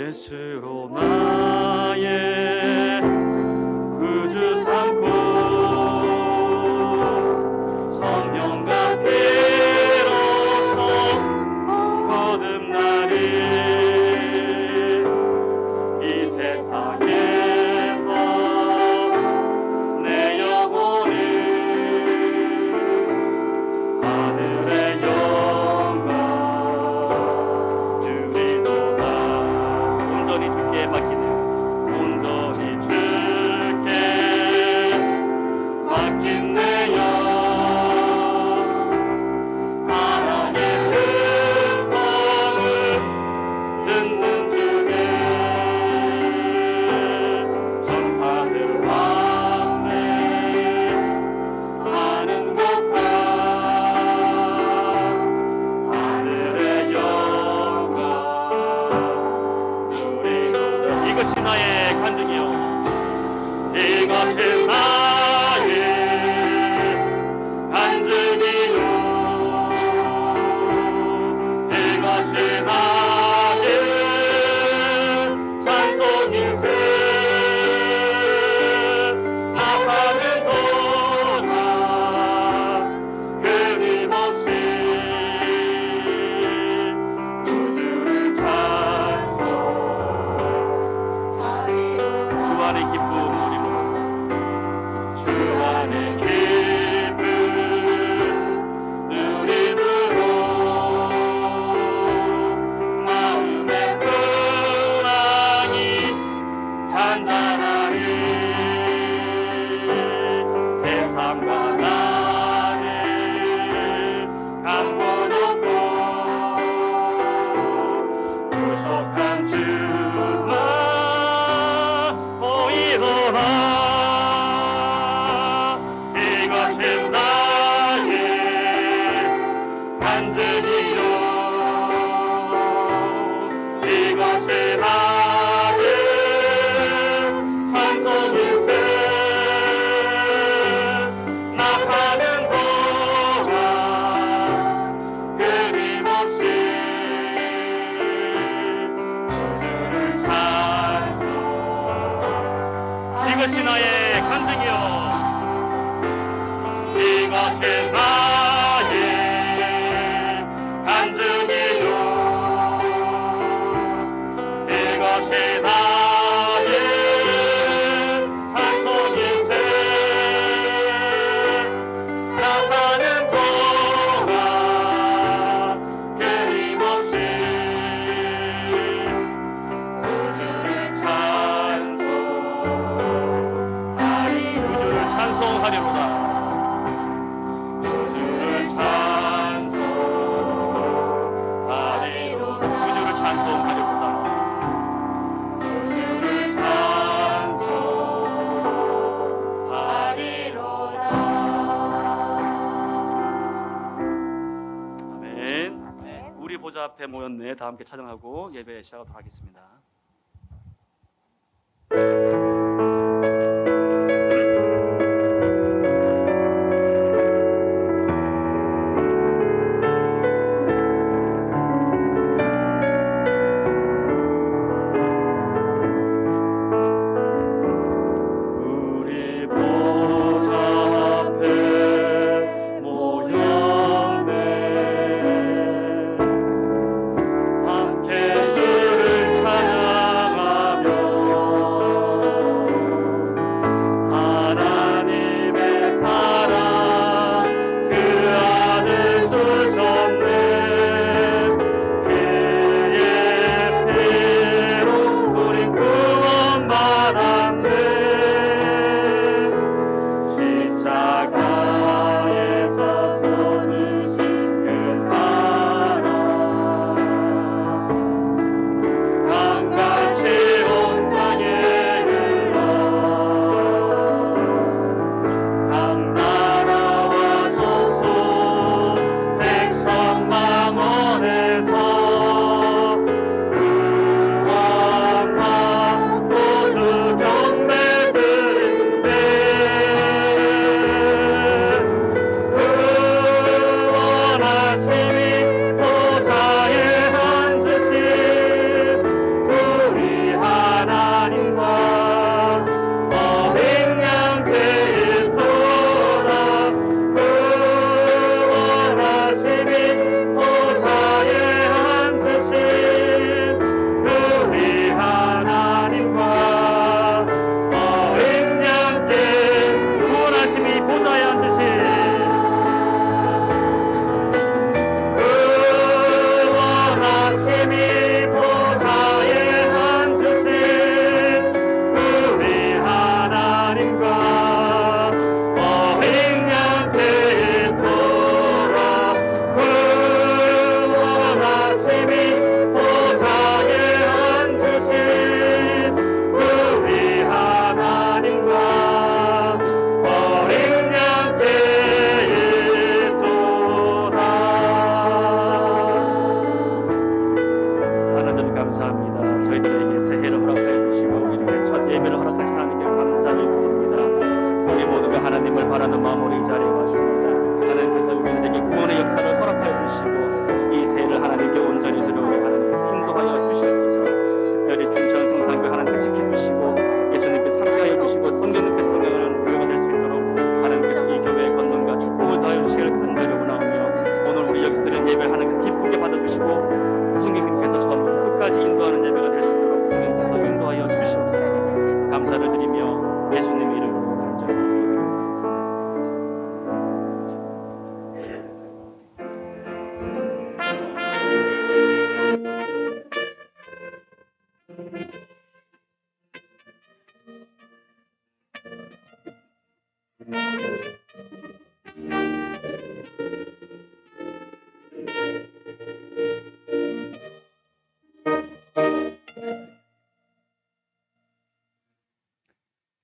예수로 나의 구주 삼고 성령과 피로써 거듭나리. 이 세상에서 내 영혼을 하늘의 영광 누리도다. 온전히 주께 맡기네. 온전히 주께 맡긴 내 영, 사랑의 음성을 듣는 주께 천사들 왕래하는 곳과 하늘의 영광 누리도다. 이것이 나의 간증이요, 이것이 나의 간증이요, 이것이 나의 찬송인생. 나 사는 동안 끊임없이 구주를 찬송하리. 주 안의 기쁨 누리므로, 주 안의 기쁨 누리므로 마음의 풍랑이 잔잔하리. 세상과 나를 강권없고 구속한 주만 보이노라. 이것이 나의 간증이요, 이것이 나의 찬송인생. 나 사는 동안 끊임없이 구주를 찬송하리. 이것이 나의 간증이요, 이것이 나의 간증이요, 이것이 나의 찬송인생. 나 사는 동안 끊임없이 구주를 찬송하리. 구주를 찬송하리로다. 구주를 찬송하리로다. 구주를 찬송하리로다. 구주를 찬송하리로다. 아멘. 우리 보좌 앞에 모였네. 다 함께 찬양하고 예배 시작하도록 하겠습니다. 우리 보좌 앞에 모였네. 함께 주를 찬양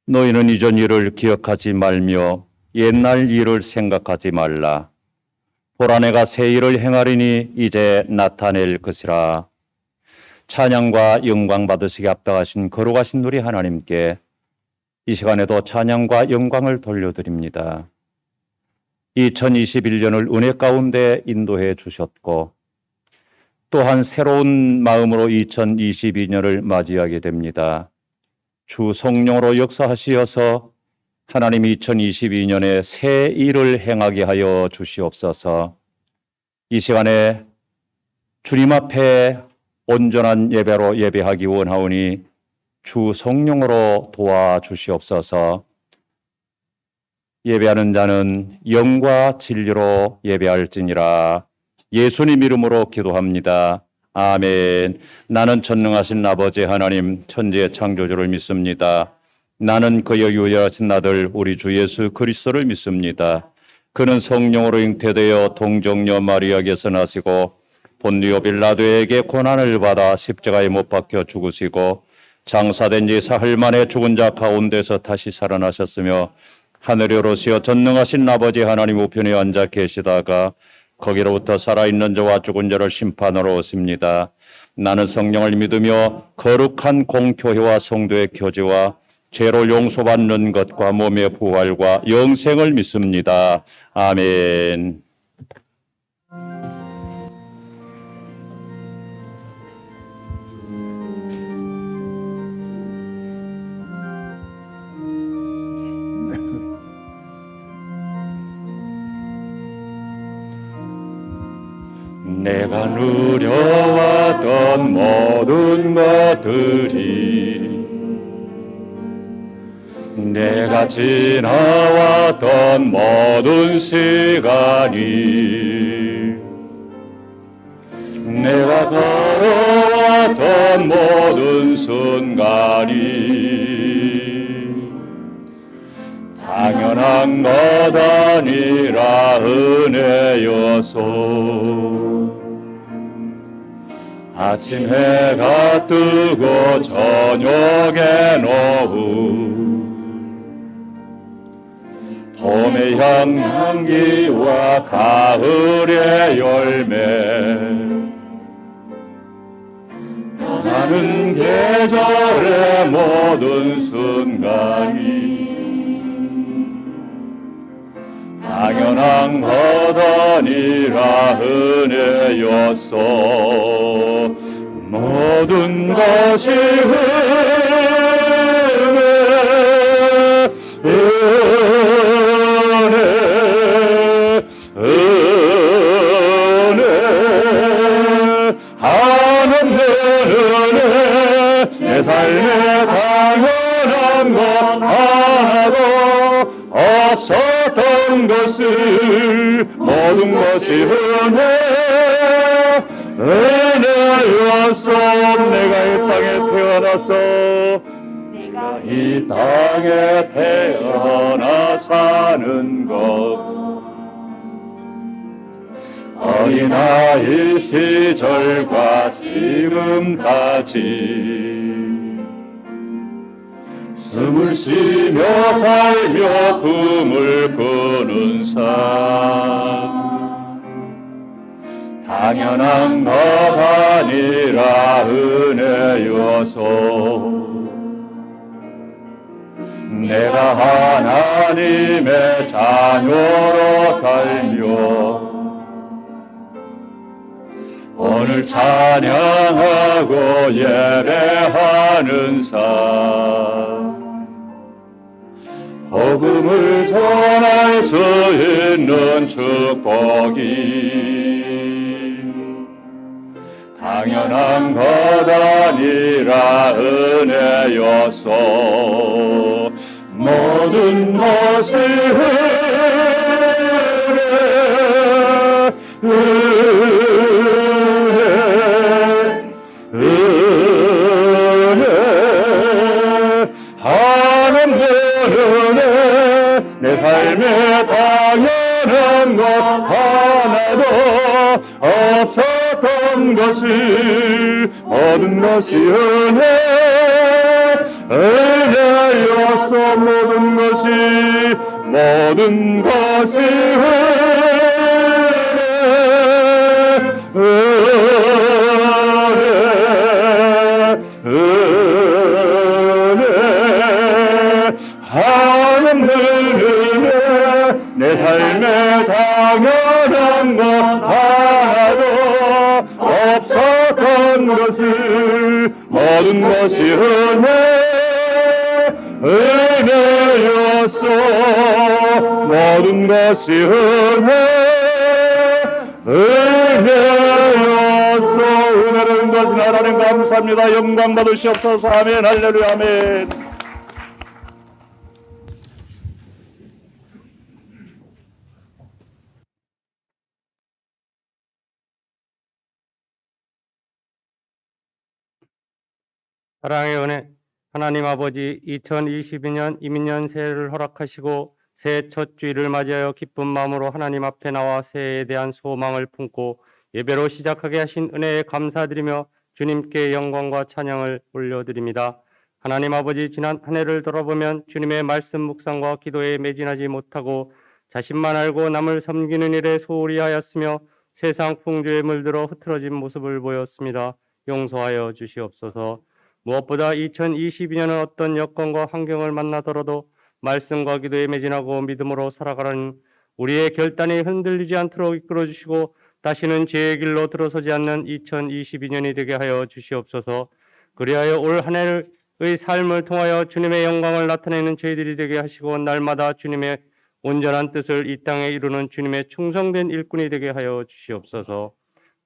너희는 이전 일을 기억하지 말며 옛날 일을 생각하지 말라. 보라, 내가 새 일을 행하리니 이제 나타낼 것이라. 찬양과 영광 받으시게 합당하신 거룩하신 우리 하나님께 이 시간에도 찬양과 영광을 돌려드립니다. 2021년을 은혜 가운데 인도해 주셨고 또한 새로운 마음으로 2022년을 맞이하게 됩니다. 주 성령으로 역사하시어서 하나님 2022년에 새 일을 행하게 하여 주시옵소서. 이 시간에 주님 앞에 온전한 예배로 예배하기 원하오니 주 성령으로 도와주시옵소서. 예배하는 자는 영과 진리로 예배할지니라. 예수님 이름으로 기도합니다. 아멘. 나는 전능하신 아버지 하나님 천지의 창조주를 믿습니다. 나는 그의 유일하신 아들 우리 주 예수 그리스도를 믿습니다. 그는 성령으로 잉태되어 동정녀 마리아에게서 나시고 본디오 빌라도에게 고난을 받아 십자가에 못 박혀 죽으시고 장사된 지 사흘 만에 죽은 자 가운데서 다시 살아나셨으며 하늘에 오르시어 전능하신 아버지 하나님 우편에 앉아 계시다가 거기로부터 살아있는 자와 죽은 자를 심판하러 오십니다. 나는 성령을 믿으며 거룩한 공교회와 성도의 교제와 죄를 용서받는 것과 몸의 부활과 영생을 믿습니다. 아멘. 내가 누려왔던 모든 것들이 내가 지나왔던 모든 시간이 내가 걸어왔던 모든 순간이 당연한 것 아니라 은혜여서 아침 해가 뜨고 저녁에 노후 봄의 향기와 가을의 열매 나는 계절의 모든 순간이 당연한 것 아니라 은혜였어. 모든 것이 은혜 하나님의 은혜 내 삶에 당연한 것 하나도 없었던 것을 모든 것이 은혜였어. 내가 이 땅에 태어나서 내가 이 땅에 태어나 사는 것 어린아이 시절과 지금까지 숨을 쉬며 살며 꿈을 꾸는 삶 당연한 것 아니라 은혜여서 내가 하나님의 자녀로 살며 오늘 찬양하고 예배하는 삶 복음을 전할 수 있는 축복이 당연한 것 아니라 은혜여서 모든 것이 내 삶에 당연한 것 하나도 없었던 것을 모든 것이 은혜였어. 모든 것이 하나님 은혜. 내 삶에 당연한 것 하나도 없었던 것을 모든 것이 은혜였어. 모든 것이 은혜였어. 은혜를 가진 하나님 감사합니다. 영광 받으시옵소서. 아멘. 할렐루야. 아멘. 사랑의 은혜, 하나님 아버지, 2022년 이민년 새해를 허락하시고 새해 첫 주일을 맞이하여 기쁜 마음으로 하나님 앞에 나와 새해에 대한 소망을 품고 예배로 시작하게 하신 은혜에 감사드리며 주님께 영광과 찬양을 올려드립니다. 하나님 아버지, 지난 한 해를 돌아보면 주님의 말씀 묵상과 기도에 매진하지 못하고 자신만 알고 남을 섬기는 일에 소홀히 하였으며 세상 풍조에 물들어 흐트러진 모습을 보였습니다. 용서하여 주시옵소서. 무엇보다 2022년은 어떤 여건과 환경을 만나더라도 말씀과 기도에 매진하고 믿음으로 살아가라는 우리의 결단이 흔들리지 않도록 이끌어 주시고 다시는 죄의 길로 들어서지 않는 2022년이 되게 하여 주시옵소서. 그리하여 올 한 해의 삶을 통하여 주님의 영광을 나타내는 저희들이 되게 하시고 날마다 주님의 온전한 뜻을 이 땅에 이루는 주님의 충성된 일꾼이 되게 하여 주시옵소서.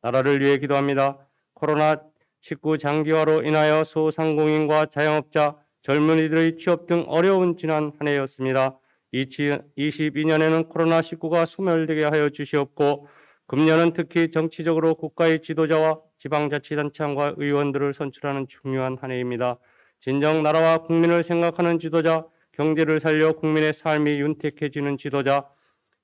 나라를 위해 기도합니다. 코로나19 장기화로 인하여 소상공인과 자영업자, 젊은이들의 취업 등 어려운 지난 한 해였습니다. 2022년에는 코로나19가 소멸되게 하여 주시옵고 금년은 특히 정치적으로 국가의 지도자와 지방자치단체장과 의원들을 선출하는 중요한 한 해입니다. 진정 나라와 국민을 생각하는 지도자, 경제를 살려 국민의 삶이 윤택해지는 지도자,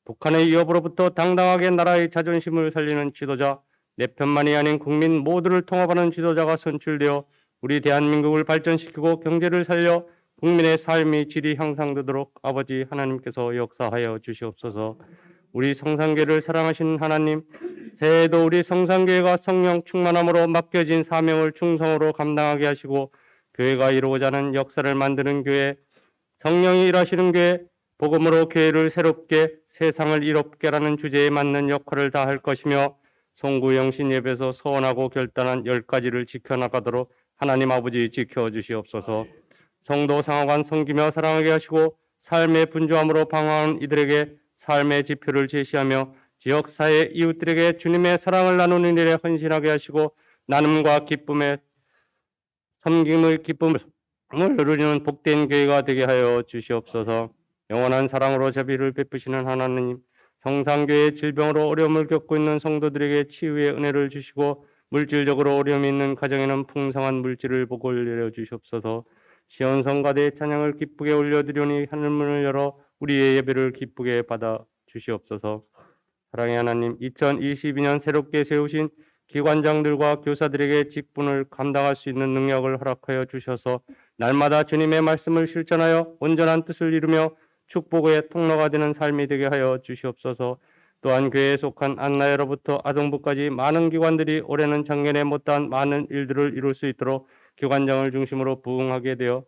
북한의 위협으로부터 당당하게 나라의 자존심을 살리는 지도자, 내 편만이 아닌 국민 모두를 통합하는 지도자가 선출되어 우리 대한민국을 발전시키고 경제를 살려 국민의 삶의 질이 향상되도록 아버지 하나님께서 역사하여 주시옵소서. 우리 성산교회를 사랑하신 하나님, 새해에도 우리 성산교회가 성령 충만함으로 맡겨진 사명을 충성으로 감당하게 하시고 교회가 이루고자 하는 역사를 만드는 교회, 성령이 일하시는 교회, 복음으로 교회를 새롭게 세상을 이롭게라는 주제에 맞는 역할을 다할 것이며 송구영신 예배에서 서원하고 결단한 10가지를 지켜나가도록 하나님 아버지 지켜주시옵소서. 성도 상하관 섬기며 사랑하게 하시고 삶의 분주함으로 방황하는 이들에게 삶의 지표를 제시하며 지역사회 이웃들에게 주님의 사랑을 나누는 일에 헌신하게 하시고 나눔과 기쁨의 섬김의 기쁨을 누리는 복된 교회가 되게 하여 주시옵소서. 영원한 사랑으로 자비를 베푸시는 하나님, 성산교회의 질병으로 어려움을 겪고 있는 성도들에게 치유의 은혜를 주시고 물질적으로 어려움이 있는 가정에는 풍성한 물질을 복을 내려 주시옵소서. 시온 성가대의 찬양을 기쁘게 올려드리오니 하늘문을 열어 우리의 예배를 기쁘게 받아 주시옵소서. 사랑의 하나님, 2022년 새롭게 세우신 기관장들과 교사들에게 직분을 감당할 수 있는 능력을 허락하여 주셔서 날마다 주님의 말씀을 실천하여 온전한 뜻을 이루며 축복의 통로가 되는 삶이 되게 하여 주시옵소서. 또한 교회에 속한 안나여로부터 아동부까지 많은 기관들이 올해는 작년에 못다한 많은 일들을 이룰 수 있도록 기관장을 중심으로 부응하게 되어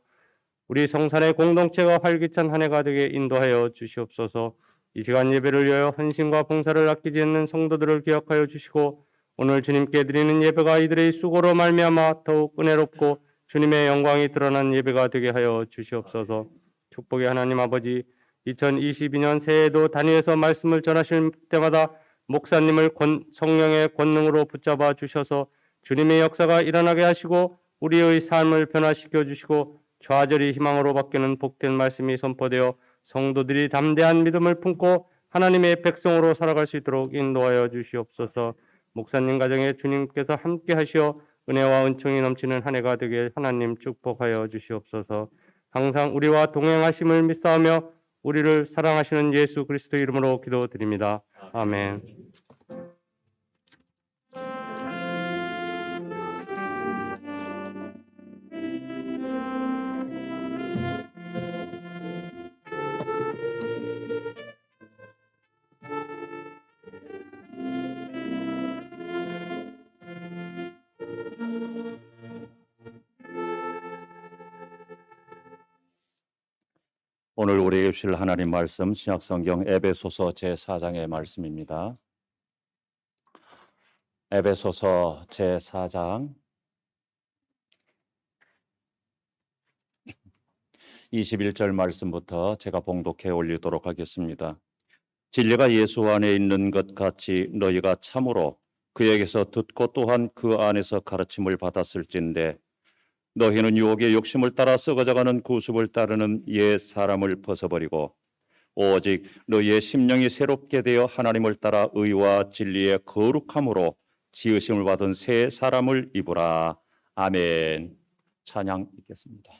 우리 성산의 공동체가 활기찬 한 해가 되게 인도하여 주시옵소서. 이 시간 예배를 위하여 헌신과 봉사를 아끼지 않는 성도들을 기억하여 주시고 오늘 주님께 드리는 예배가 이들의 수고로 말미암아 더욱 은혜롭고 주님의 영광이 드러난 예배가 되게 하여 주시옵소서. 축복의 하나님 아버지, 2022년 새해에도 단위에서 말씀을 전하실 때마다 목사님을 성령의 권능으로 붙잡아 주셔서 주님의 역사가 일어나게 하시고 우리의 삶을 변화시켜 주시고 좌절이 희망으로 바뀌는 복된 말씀이 선포되어 성도들이 담대한 믿음을 품고 하나님의 백성으로 살아갈 수 있도록 인도하여 주시옵소서. 목사님 가정에 주님께서 함께 하시어 은혜와 은총이 넘치는 한 해가 되게 하나님 축복하여 주시옵소서. 항상 우리와 동행하심을 믿사오며 우리를 사랑하시는 예수 그리스도 이름으로 기도드립니다. 아멘. 오늘 우리에게 주실 하나님 말씀 신약성경 에베소서 제4장의 말씀입니다. 에베소서 제4장 21절 말씀부터 제가 봉독해 올리도록 하겠습니다. 진리가 예수 안에 있는 것 같이 너희가 참으로 그에게서 듣고 또한 그 안에서 가르침을 받았을진데 너희는 유혹의 욕심을 따라 썩어져가는 구습을 따르는 옛 사람을 벗어버리고 오직 너희의 심령이 새롭게 되어 하나님을 따라 의와 진리의 거룩함으로 지으심을 받은 새 사람을 입으라. 아멘. 찬양 읽겠습니다.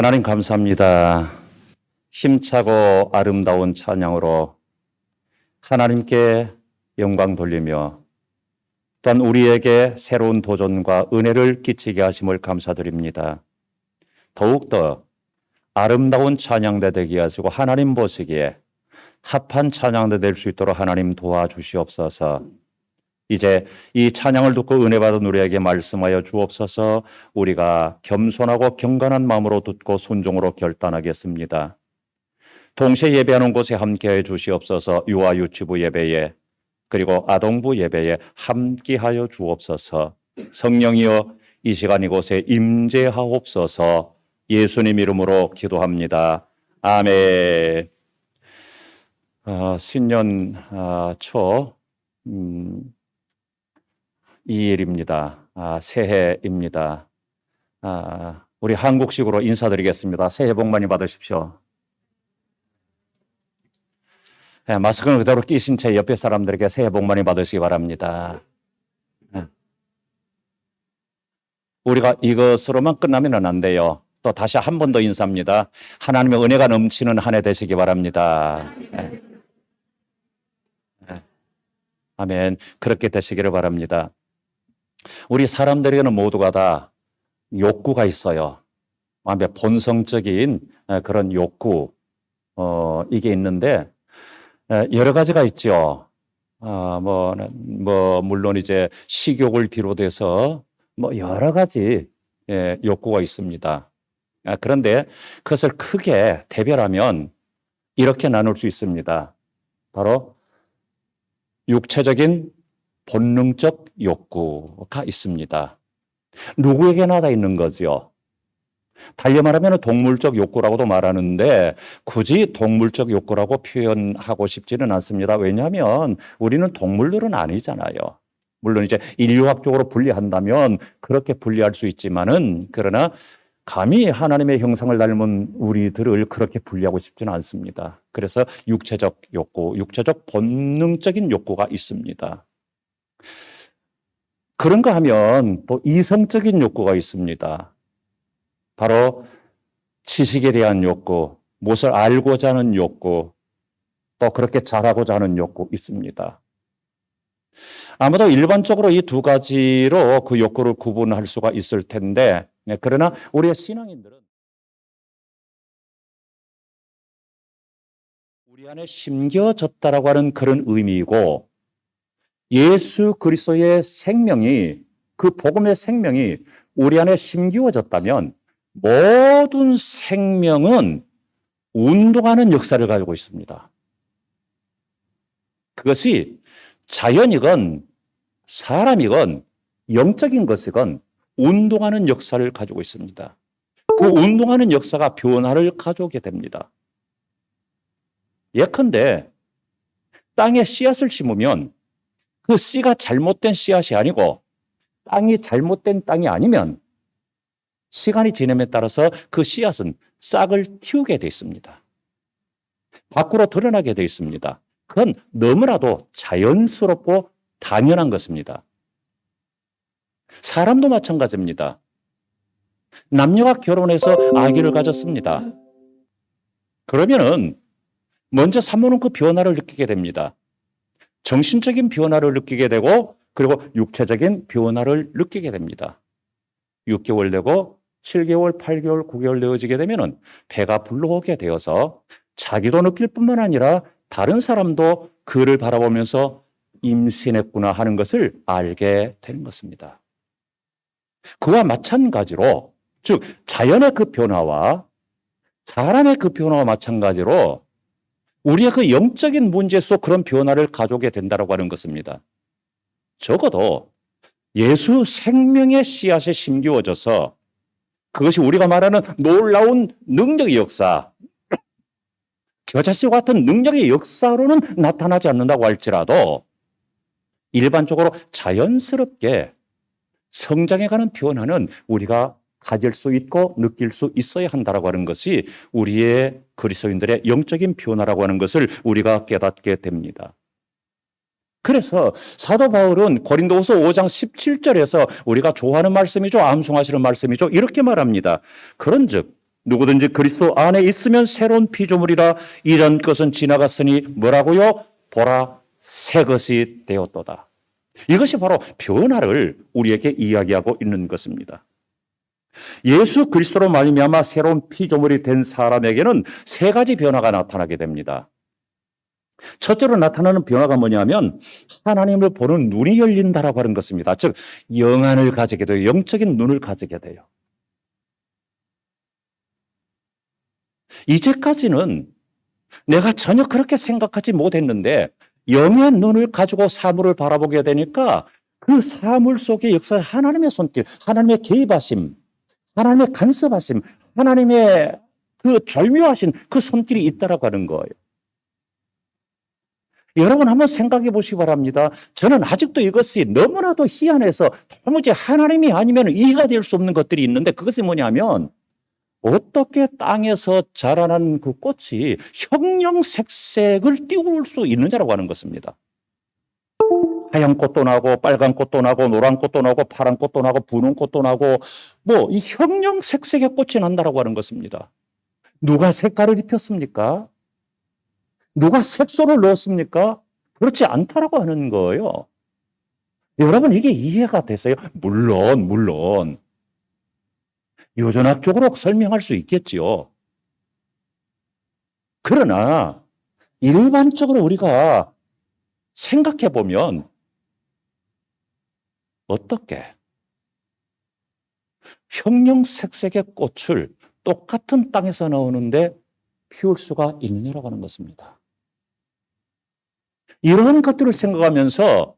하나님 감사합니다. 힘차고 아름다운 찬양으로 하나님께 영광 돌리며 또한 우리에게 새로운 도전과 은혜를 끼치게 하심을 감사드립니다. 더욱더 아름다운 찬양대 되게 하시고 하나님 보시기에 합한 찬양대 될 수 있도록 하나님 도와주시옵소서. 이제 이 찬양을 듣고 은혜 받은 우리에게 말씀하여 주옵소서. 우리가 겸손하고 경건한 마음으로 듣고 순종으로 결단하겠습니다. 동시에 예배하는 곳에 함께해 주시옵소서. 유아 유치부 예배에 그리고 아동부 예배에 함께하여 주옵소서. 성령이여 이 시간 이곳에 임재하옵소서. 예수님 이름으로 기도합니다. 아멘. 신년 초 2일입니다. 새해입니다. 우리 한국식으로 인사드리겠습니다. 새해 복 많이 받으십시오. 마스크는 그대로 끼신 채 옆에 사람들에게 새해 복 많이 받으시기 바랍니다. 우리가 이것으로만 끝나면 안 돼요. 또 다시 한 번 더 인사합니다. 하나님의 은혜가 넘치는 한 해 되시기 바랍니다. 아멘. 그렇게 되시기를 바랍니다. 우리 사람들에게는 모두가 다 욕구가 있어요. 본성적인 그런 욕구, 이게 있는데, 여러 가지가 있죠. 물론 이제 식욕을 비롯해서 여러 가지 욕구가 있습니다. 그런데 그것을 크게 대별하면 이렇게 나눌 수 있습니다. 바로 육체적인 본능적 욕구가 있습니다. 누구에게나 다 있는 거죠. 달리 말하면 동물적 욕구라고도 말하는데 굳이 동물적 욕구라고 표현하고 싶지는 않습니다. 왜냐하면 우리는 동물들은 아니잖아요. 물론 이제 인류학적으로 분리한다면 그렇게 분리할 수 있지만은 그러나 감히 하나님의 형상을 닮은 우리들을 그렇게 분리하고 싶지는 않습니다. 그래서 육체적 욕구, 육체적 본능적인 욕구가 있습니다. 그런가 하면 또 이성적인 욕구가 있습니다. 바로 지식에 대한 욕구, 무엇을 알고자 하는 욕구, 또 그렇게 잘하고자 하는 욕구 있습니다. 아마도 일반적으로 이 두 가지로 그 욕구를 구분할 수가 있을 텐데, 그러나 우리의 신앙인들은 우리 안에 심겨졌다라고 하는 그런 의미이고, 예수 그리스도의 생명이, 그 복음의 생명이 우리 안에 심기워졌다면 모든 생명은 운동하는 역사를 가지고 있습니다. 그것이 자연이건 사람이건 영적인 것이건 운동하는 역사를 가지고 있습니다. 그 운동하는 역사가 변화를 가져오게 됩니다. 예컨대 땅에 씨앗을 심으면 그 씨가 잘못된 씨앗이 아니고 땅이 잘못된 땅이 아니면 시간이 지남에 따라서 그 씨앗은 싹을 틔우게 돼 있습니다. 밖으로 드러나게 돼 있습니다. 그건 너무나도 자연스럽고 당연한 것입니다. 사람도 마찬가지입니다. 남녀가 결혼해서 아기를 가졌습니다. 그러면은 먼저 산모는 그 변화를 느끼게 됩니다. 정신적인 변화를 느끼게 되고 그리고 육체적인 변화를 느끼게 됩니다. 6개월 되고 7개월, 8개월, 9개월 되어지게 되면은 배가 불러오게 되어서 자기도 느낄 뿐만 아니라 다른 사람도 그를 바라보면서 임신했구나 하는 것을 알게 되는 것입니다. 그와 마찬가지로, 즉 자연의 그 변화와 사람의 그 변화와 마찬가지로 우리의 그 영적인 문제 속 그런 변화를 가져오게 된다고 하는 것입니다. 적어도 예수 생명의 씨앗에 심기워져서 그것이 우리가 말하는 놀라운 능력의 역사, 겨자씨와 같은 능력의 역사로는 나타나지 않는다고 할지라도 일반적으로 자연스럽게 성장해가는 변화는 우리가 가질 수 있고 느낄 수 있어야 한다라고 하는 것이 우리의 그리스도인들의 영적인 변화라고 하는 것을 우리가 깨닫게 됩니다. 그래서 사도 바울은 고린도후서 5장 17절에서 우리가 좋아하는 말씀이죠. 암송하시는 말씀이죠. 이렇게 말합니다. 그런즉 누구든지 그리스도 안에 있으면 새로운 피조물이라 이전 것은 지나갔으니 뭐라고요? 보라 새 것이 되었도다. 이것이 바로 변화를 우리에게 이야기하고 있는 것입니다. 예수 그리스도로 말미암아 새로운 피조물이 된 사람에게는 세 가지 변화가 나타나게 됩니다. 첫째로 나타나는 변화가 뭐냐면 하나님을 보는 눈이 열린다라고 하는 것입니다. 즉 영안을 가지게 돼요. 영적인 눈을 가지게 돼요. 이제까지는 내가 전혀 그렇게 생각하지 못했는데 영의 눈을 가지고 사물을 바라보게 되니까 그 사물 속에 역사에 하나님의 손길, 하나님의 개입하심, 하나님의 간섭하심, 하나님의 그 절묘하신 그 손길이 있다라고 하는 거예요. 여러분 한번 생각해 보시기 바랍니다. 저는 아직도 이것이 너무나도 희한해서 도무지 하나님이 아니면 이해가 될 수 없는 것들이 있는데 그것이 뭐냐면 어떻게 땅에서 자라난 그 꽃이 형형색색을 띄울 수 있느냐라고 하는 것입니다. 하얀 꽃도 나고 빨간 꽃도 나고 노란 꽃도 나고 파란 꽃도 나고 분홍 꽃도 나고 뭐 이 형형색색의 꽃이 난다라고 하는 것입니다. 누가 색깔을 입혔습니까? 누가 색소를 넣었습니까? 그렇지 않다라고 하는 거예요. 여러분 이게 이해가 되세요? 물론 유전학적으로 설명할 수 있겠지요. 그러나 일반적으로 우리가 생각해 보면 어떻게 형형색색의 꽃을 똑같은 땅에서 나오는데 피울 수가 있느냐라고 하는 것입니다. 이러한 것들을 생각하면서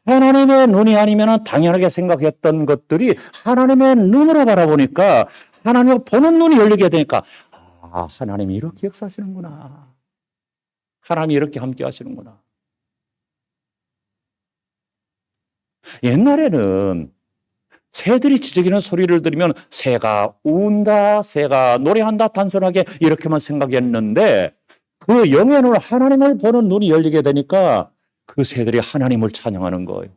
하나님의 눈이 아니면 당연하게 생각했던 것들이 하나님의 눈으로 바라보니까 하나님을 보는 눈이 열리게 되니까 아, 하나님이 이렇게 역사하시는구나. 하나님이 이렇게 함께 하시는구나. 옛날에는 새들이 지저귀는 소리를 들으면 새가 운다, 새가 노래한다 단순하게 이렇게만 생각했는데 그 영의 눈, 하나님을 보는 눈이 열리게 되니까 그 새들이 하나님을 찬양하는 거예요.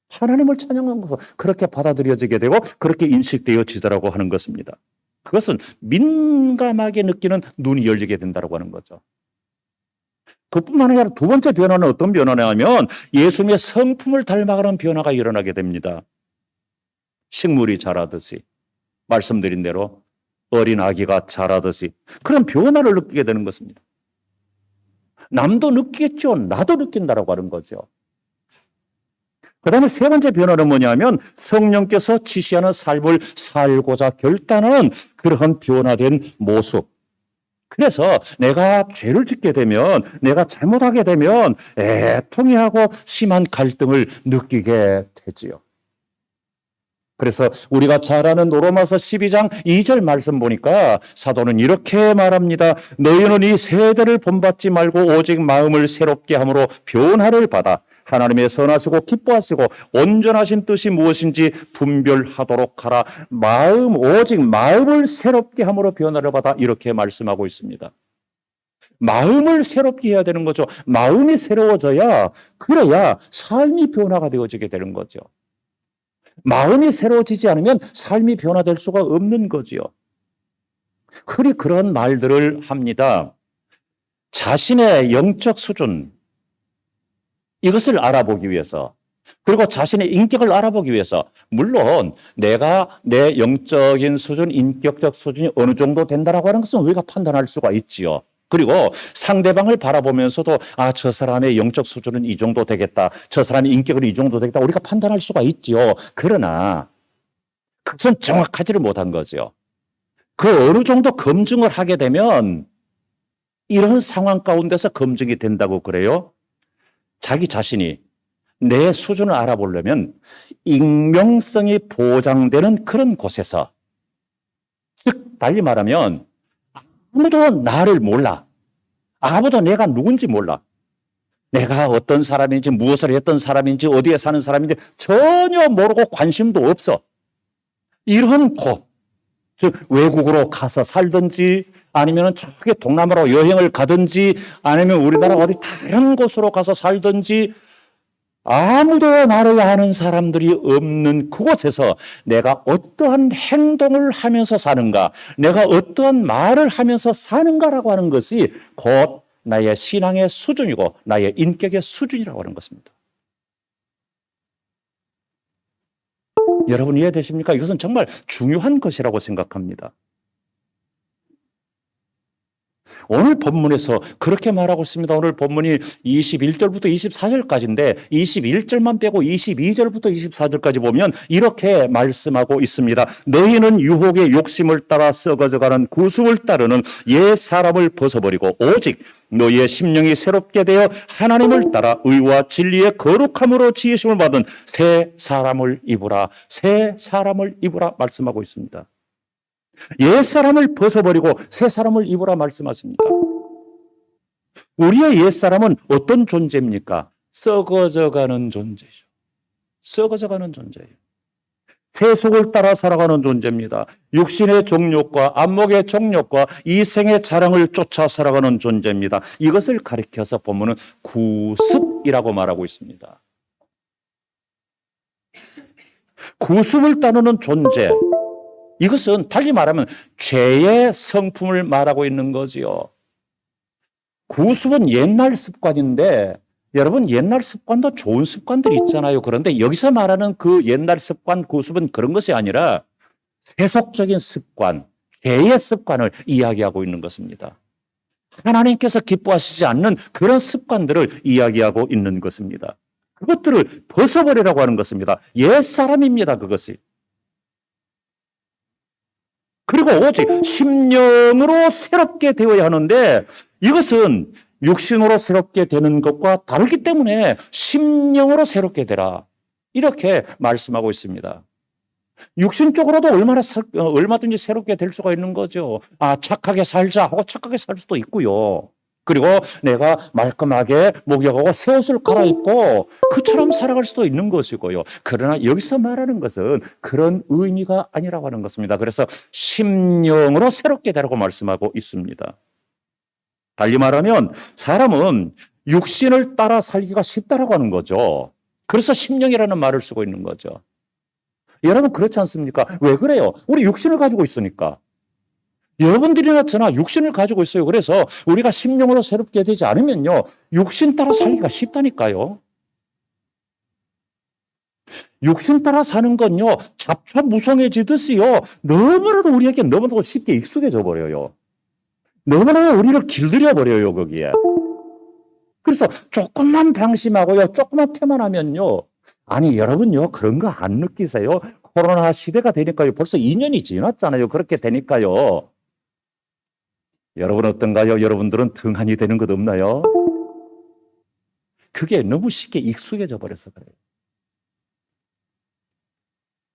하나님을 찬양하는 거 그렇게 받아들여지게 되고 그렇게 인식되어지더라고 하는 것입니다. 그것은 민감하게 느끼는 눈이 열리게 된다고 하는 거죠. 그뿐만 아니라 두 번째 변화는 어떤 변화냐면 예수님의 성품을 닮아가는 변화가 일어나게 됩니다. 식물이 자라듯이 말씀드린 대로 어린 아기가 자라듯이 그런 변화를 느끼게 되는 것입니다. 남도 느끼겠죠. 나도 느낀다라고 하는 거죠. 그 다음에 세 번째 변화는 뭐냐면 성령께서 지시하는 삶을 살고자 결단하는 그러한 변화된 모습. 그래서 내가 죄를 짓게 되면 내가 잘못하게 되면 애통해하고 심한 갈등을 느끼게 되지요. 그래서 우리가 잘 아는 로마서 12장 2절 말씀 보니까 사도는 이렇게 말합니다. 너희는 이 세대를 본받지 말고 오직 마음을 새롭게 함으로 변화를 받아 하나님의 선하시고 기뻐하시고 온전하신 뜻이 무엇인지 분별하도록 하라. 오직 마음을 새롭게 함으로 변화를 받아 이렇게 말씀하고 있습니다. 마음을 새롭게 해야 되는 거죠. 마음이 새로워져야 그래야 삶이 변화가 되어지게 되는 거죠. 마음이 새로워지지 않으면 삶이 변화될 수가 없는 거지요. 흔히 그런 말들을 합니다. 자신의 영적 수준 이것을 알아보기 위해서 그리고 자신의 인격을 알아보기 위해서 물론 내가 내 영적인 수준, 인격적 수준이 어느 정도 된다라고 하는 것은 우리가 판단할 수가 있지요. 그리고 상대방을 바라보면서도 저 사람의 영적 수준은 이 정도 되겠다. 저 사람의 인격은 이 정도 되겠다. 우리가 판단할 수가 있지요. 그러나 그것은 정확하지를 못한 거죠. 그 어느 정도 검증을 하게 되면 이런 상황 가운데서 검증이 된다고 그래요. 자기 자신이 내 수준을 알아보려면 익명성이 보장되는 그런 곳에서 즉 달리 말하면 아무도 나를 몰라. 아무도 내가 누군지 몰라. 내가 어떤 사람인지 무엇을 했던 사람인지 어디에 사는 사람인지 전혀 모르고 관심도 없어. 이런 곳, 즉 외국으로 가서 살든지 아니면 저기 동남아로 여행을 가든지 아니면 우리나라 어디 다른 곳으로 가서 살든지 아무도 나를 아는 사람들이 없는 그곳에서 내가 어떠한 행동을 하면서 사는가, 내가 어떠한 말을 하면서 사는가라고 하는 것이 곧 나의 신앙의 수준이고 나의 인격의 수준이라고 하는 것입니다. 여러분 이해되십니까? 이것은 정말 중요한 것이라고 생각합니다. 오늘 본문에서 그렇게 말하고 있습니다. 오늘 본문이 21절부터 24절까지인데 21절만 빼고 22절부터 24절까지 보면 이렇게 말씀하고 있습니다. 너희는 유혹의 욕심을 따라 썩어져가는 구습을 따르는 옛 사람을 벗어버리고 오직 너희의 심령이 새롭게 되어 하나님을 따라 의와 진리의 거룩함으로 지으심을 받은 새 사람을 입으라. 새 사람을 입으라 말씀하고 있습니다. 옛 사람을 벗어버리고 새 사람을 입으라 말씀하십니다. 우리의 옛 사람은 어떤 존재입니까? 썩어져가는 존재죠. 썩어져가는 존재예요. 세속을 따라 살아가는 존재입니다. 육신의 정욕과 안목의 정욕과 이생의 자랑을 쫓아 살아가는 존재입니다. 이것을 가리켜서 본문은 구습이라고 말하고 있습니다. 구습을 따르는 존재, 이것은 달리 말하면 죄의 성품을 말하고 있는 거지요. 구습은 옛날 습관인데 여러분 옛날 습관도 좋은 습관들이 있잖아요. 그런데 여기서 말하는 그 옛날 습관, 구습은 그런 것이 아니라 세속적인 습관, 죄의 습관을 이야기하고 있는 것입니다. 하나님께서 기뻐하시지 않는 그런 습관들을 이야기하고 있는 것입니다. 그것들을 벗어버리라고 하는 것입니다. 옛 사람입니다, 그것이. 그리고 오직 심령으로 새롭게 되어야 하는데 이것은 육신으로 새롭게 되는 것과 다르기 때문에 심령으로 새롭게 되라. 이렇게 말씀하고 있습니다. 육신적으로도 얼마든지 새롭게 될 수가 있는 거죠. 아, 착하게 살자 하고 착하게 살 수도 있고요. 그리고 내가 말끔하게 목욕하고 새 옷을 갈아입고 그처럼 살아갈 수도 있는 것이고요. 그러나 여기서 말하는 것은 그런 의미가 아니라고 하는 것입니다. 그래서 심령으로 새롭게 되라고 말씀하고 있습니다. 달리 말하면 사람은 육신을 따라 살기가 쉽다라고 하는 거죠. 그래서 심령이라는 말을 쓰고 있는 거죠. 여러분 그렇지 않습니까? 왜 그래요? 우리 육신을 가지고 있으니까. 여러분들이나 저나 육신을 가지고 있어요. 그래서 우리가 심령으로 새롭게 되지 않으면요, 육신 따라 살기가 쉽다니까요. 육신 따라 사는 건요, 잡초무성해지듯이요, 너무나도 우리에게 너무나도 쉽게 익숙해져 버려요. 너무나도 우리를 길들여 버려요, 거기에. 그래서 조금만 방심하고요, 조금만 태만하면요, 아니, 여러분요, 그런 거 안 느끼세요? 코로나 시대가 되니까요, 벌써 2년이 지났잖아요. 그렇게 되니까요. 여러분 어떤가요? 여러분들은 등한이 되는 것 없나요? 그게 너무 쉽게 익숙해져 버려서 그래요.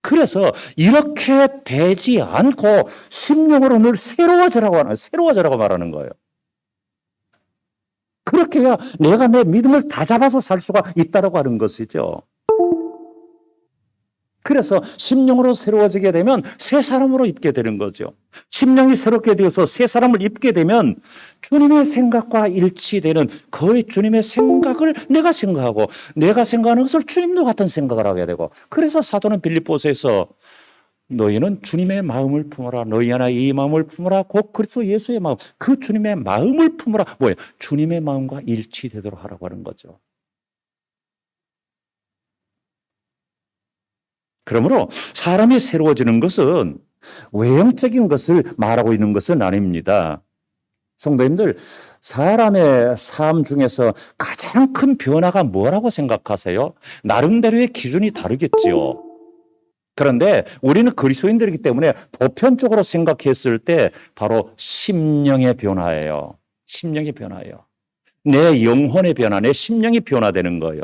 그래서 이렇게 되지 않고 심령으로 늘 새로워져라고 말하는 거예요. 그렇게 해야 내가 내 믿음을 다 잡아서 살 수가 있다라고 하는 것이죠. 그래서 심령으로 새로워지게 되면 새 사람으로 입게 되는 거죠. 심령이 새롭게 되어서 새 사람을 입게 되면 주님의 생각과 일치되는 거의 주님의 생각을 내가 생각하고 내가 생각하는 것을 주님도 같은 생각을 하게 되고, 그래서 사도는 빌립보서에서 너희는 주님의 마음을 품어라. 너희 안에 이 마음을 품어라. 곧 그리스도 예수의 마음. 그 주님의 마음을 품어라. 뭐예요? 주님의 마음과 일치되도록 하라고 하는 거죠. 그러므로 사람이 새로워지는 것은 외형적인 것을 말하고 있는 것은 아닙니다. 성도님들, 사람의 삶 중에서 가장 큰 변화가 뭐라고 생각하세요? 나름대로의 기준이 다르겠지요. 그런데 우리는 그리스도인들이기 때문에 보편적으로 생각했을 때 바로 심령의 변화예요. 심령의 변화예요. 내 영혼의 변화, 내 심령이 변화되는 거예요.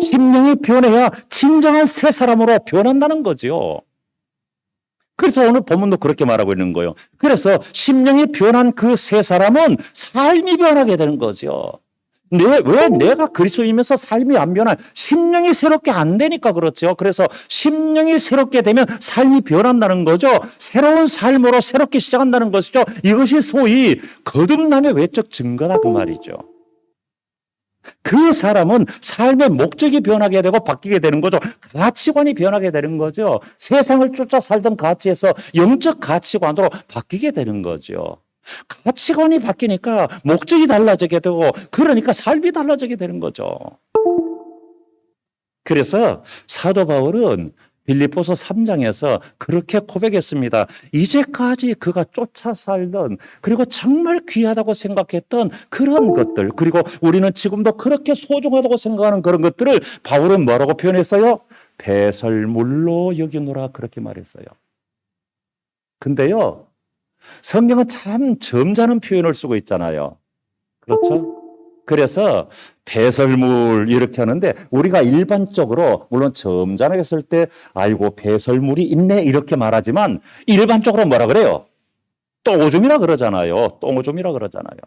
심령이 변해야 진정한 새 사람으로 변한다는 거죠. 그래서 오늘 본문도 그렇게 말하고 있는 거예요. 그래서 심령이 변한 그 새 사람은 삶이 변하게 되는 거죠. 왜 내가 그리스도이면서 삶이 안 변한, 심령이 새롭게 안 되니까 그렇죠. 그래서 심령이 새롭게 되면 삶이 변한다는 거죠. 새로운 삶으로 새롭게 시작한다는 것이죠. 이것이 소위 거듭남의 외적 증거다 그 말이죠. 그 사람은 삶의 목적이 변하게 되고 바뀌게 되는 거죠. 가치관이 변하게 되는 거죠. 세상을 쫓아 살던 가치에서 영적 가치관으로 바뀌게 되는 거죠. 가치관이 바뀌니까 목적이 달라지게 되고 그러니까 삶이 달라지게 되는 거죠. 그래서 사도 바울은 빌립보서 3장에서 그렇게 고백했습니다. 이제까지 그가 쫓아 살던 그리고 정말 귀하다고 생각했던 그런 것들 그리고 우리는 지금도 그렇게 소중하다고 생각하는 그런 것들을 바울은 뭐라고 표현했어요? 배설물로 여기노라 그렇게 말했어요. 근데요. 성경은 참 점잖은 표현을 쓰고 있잖아요. 그렇죠? 그래서 배설물 이렇게 하는데 우리가 일반적으로 물론 점잖하게 쓸 때 아이고 배설물이 있네 이렇게 말하지만 일반적으로 뭐라 그래요? 똥오줌이라 그러잖아요. 똥오줌이라 그러잖아요.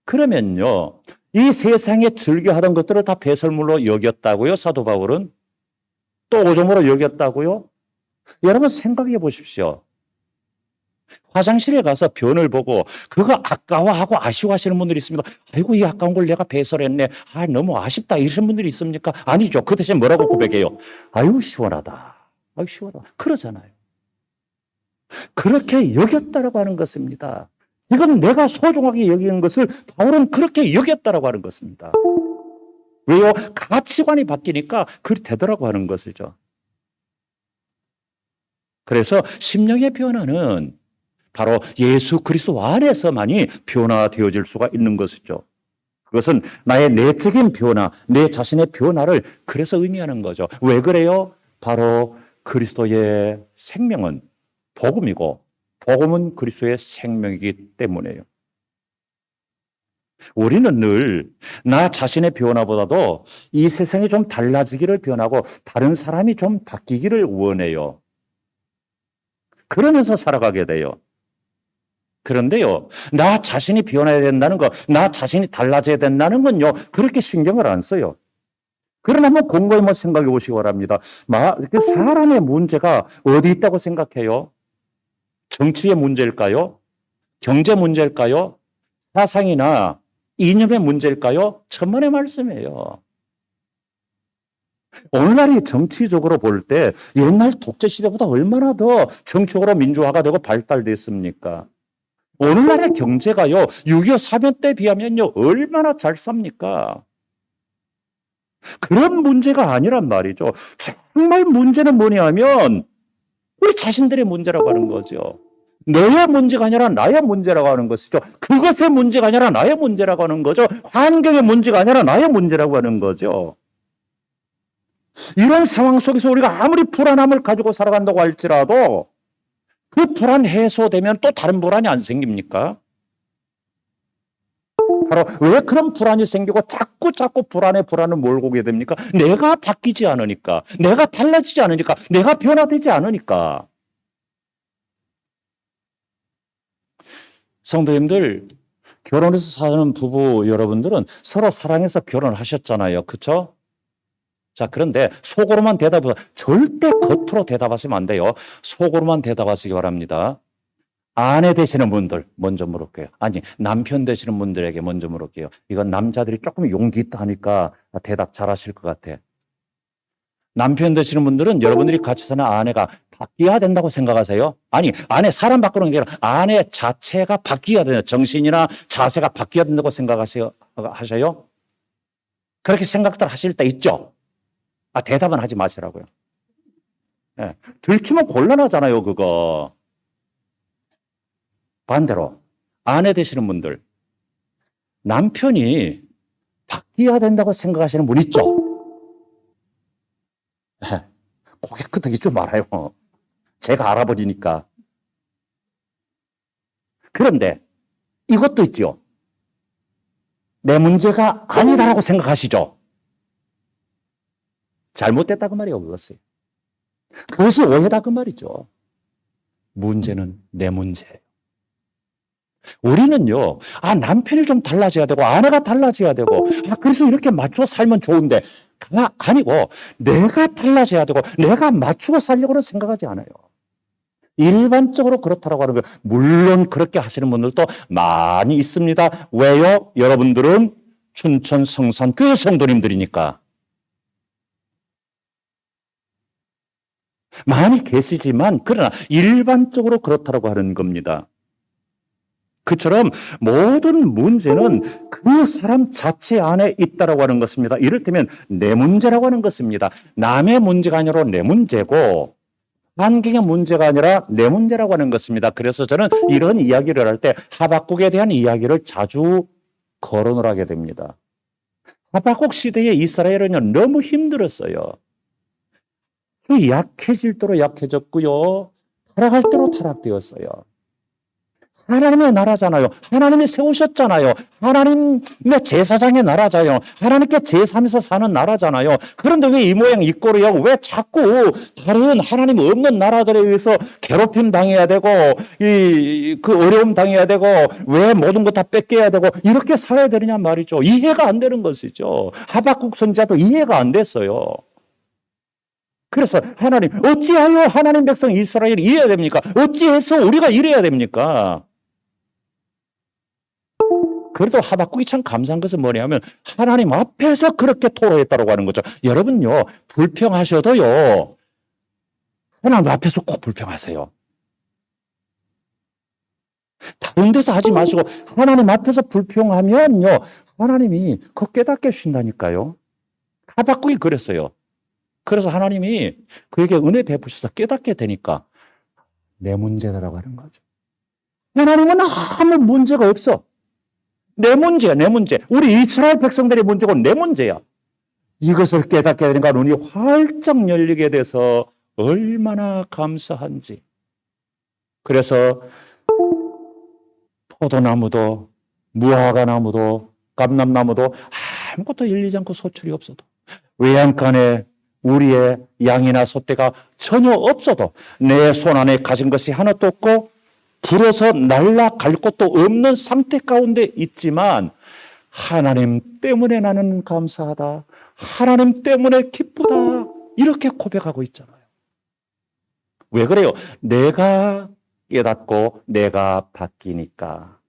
그러면요. 이 세상에 즐겨하던 것들을 다 배설물로 여겼다고요? 사도 바울은? 똥오줌으로 여겼다고요? 여러분 생각해 보십시오. 화장실에 가서 변을 보고 그거 아까워하고 아쉬워하시는 분들이 있습니다. 아이고 이 아까운 걸 내가 배설했네. 아 너무 아쉽다 이러시는 분들이 있습니까? 아니죠. 그 대신 뭐라고 고백해요? 아유 시원하다. 아유 시원하다. 그러잖아요. 그렇게 여겼다라고 하는 것입니다. 지금 내가 소중하게 여기는 것을 바울은 그렇게 여겼다라고 하는 것입니다. 왜요? 가치관이 바뀌니까 그렇게 되더라고 하는 것이죠. 그래서 심령의 변화는 바로 예수 그리스도 안에서만이 변화되어질 수가 있는 것이죠. 그것은 나의 내적인 변화, 내 자신의 변화를 그래서 의미하는 거죠. 왜 그래요? 바로 그리스도의 생명은 복음이고 복음은 그리스도의 생명이기 때문에요. 우리는 늘 나 자신의 변화보다도 이 세상이 좀 달라지기를 변하고 다른 사람이 좀 바뀌기를 원해요. 그러면서 살아가게 돼요. 그런데요, 나 자신이 변해야 된다는 거, 나 자신이 달라져야 된다는 건요, 그렇게 신경을 안 써요. 그러나 한번 곰곰이 한번 생각해 보시기 바랍니다. 사람의 문제가 어디 있다고 생각해요? 정치의 문제일까요? 경제 문제일까요? 사상이나 이념의 문제일까요? 천만의 말씀이에요. 오늘날이 정치적으로 볼 때 옛날 독재시대보다 얼마나 더 정치적으로 민주화가 되고 발달됐습니까? 오늘날의 경제가요, 6.25 사변 때 비하면요, 얼마나 잘 삽니까? 그런 문제가 아니란 말이죠. 정말 문제는 뭐냐면, 우리 자신들의 문제라고 하는 거죠. 너의 문제가 아니라 나의 문제라고 하는 것이죠. 그것의 문제가 아니라 나의 문제라고 하는 거죠. 환경의 문제가 아니라 나의 문제라고 하는 거죠. 이런 상황 속에서 우리가 아무리 불안함을 가지고 살아간다고 할지라도 그 불안 해소되면 또 다른 불안이 안 생깁니까? 바로 왜 그런 불안이 생기고 자꾸 불안을 몰고 오게 됩니까? 내가 바뀌지 않으니까, 내가 달라지지 않으니까, 내가 변화되지 않으니까. 성도님들, 결혼해서 사는 부부 여러분들은 서로 사랑해서 결혼을 하셨잖아요. 그렇죠? 자, 그런데 속으로만 절대 겉으로 대답하시면 안 돼요. 속으로만 대답하시기 바랍니다. 아내 되시는 분들 먼저 물을게요. 아니, 남편 되시는 분들에게 먼저 물을게요. 이건 남자들이 조금 용기 있다 하니까 대답 잘 하실 것 같아. 남편 되시는 분들은 여러분들이 같이 사는 아내가 바뀌어야 된다고 생각하세요? 아니, 아내 사람 바꾸는 게 아니라 아내 자체가 바뀌어야 돼요. 정신이나 자세가 바뀌어야 된다고 생각하세요? 그렇게 생각들 하실 때 있죠? 대답은 하지 마시라고요. 네. 들키면 곤란하잖아요, 그거. 반대로, 아내 되시는 분들, 남편이 바뀌어야 된다고 생각하시는 분 있죠? 네. 고개 끄덕이 좀 말아요. 제가 알아버리니까. 그런데 이것도 있죠. 내 문제가 아니다라고 생각하시죠? 잘못됐다 그 말이에요, 그것이. 그것이 오해다 그 말이죠. 문제는 내 문제예요. 우리는요, 남편이 좀 달라져야 되고, 아내가 달라져야 되고, 그래서 이렇게 맞춰 살면 좋은데, 아니고, 내가 달라져야 되고, 내가 맞추고 살려고는 생각하지 않아요. 일반적으로 그렇다라고 하는 거예요. 물론 그렇게 하시는 분들도 많이 있습니다. 왜요? 여러분들은 춘천 성산교회 성도님들이니까. 많이 계시지만 그러나 일반적으로 그렇다고 하는 겁니다. 그처럼 모든 문제는 그 사람 자체 안에 있다라고 하는 것입니다. 이를테면 내 문제라고 하는 것입니다. 남의 문제가 아니라 내 문제고 환경의 문제가 아니라 내 문제라고 하는 것입니다. 그래서 저는 이런 이야기를 할 때 하박국에 대한 이야기를 자주 거론을 하게 됩니다. 하박국 시대에 이스라엘은 너무 힘들었어요. 약해질 대로 약해졌고요. 타락할 대로 타락되었어요. 하나님의 나라잖아요. 하나님이 세우셨잖아요. 하나님의 제사장의 나라잖아요. 하나님께 제삼에서 사는 나라잖아요. 그런데 왜 이 모양 이 꼴이야? 왜 자꾸 다른 하나님 없는 나라들에 의해서 괴롭힘 당해야 되고 그 어려움 당해야 되고 왜 모든 것 다 뺏겨야 되고 이렇게 살아야 되느냐 말이죠. 이해가 안 되는 것이죠. 하박국 선지자도 이해가 안 됐어요. 그래서 하나님 어찌하여 하나님 백성 이스라엘이 이래야 됩니까? 어찌해서 우리가 이래야 됩니까? 그래도 하박국이 참 감사한 것은 뭐냐면 하나님 앞에서 그렇게 토로했다고 하는 거죠. 여러분요, 불평하셔도요, 하나님 앞에서 꼭 불평하세요. 다른 데서 하지 마시고 하나님 앞에서 불평하면요, 하나님이 그거 깨닫게 하신다니까요. 하박국이 그랬어요. 그래서 하나님이 그에게 은혜 베푸셔서 깨닫게 되니까 내 문제다라고 하는 거죠. 하나님은 아무 문제가 없어. 내 문제야, 내 문제. 우리 이스라엘 백성들의 문제고 내 문제야. 이것을 깨닫게 되니까 눈이 활짝 열리게 돼서 얼마나 감사한지. 그래서 포도나무도 무화과나무도 감람나무도 아무것도 열리지 않고 소출이 없어도 외양간에 우리의 양이나 소떼가 전혀 없어도 내 손 안에 가진 것이 하나도 없고 불어서 날아갈 것도 없는 상태 가운데 있지만 하나님 때문에 나는 감사하다. 하나님 때문에 기쁘다. 이렇게 고백하고 있잖아요. 왜 그래요? 내가 깨닫고 내가 바뀌니까.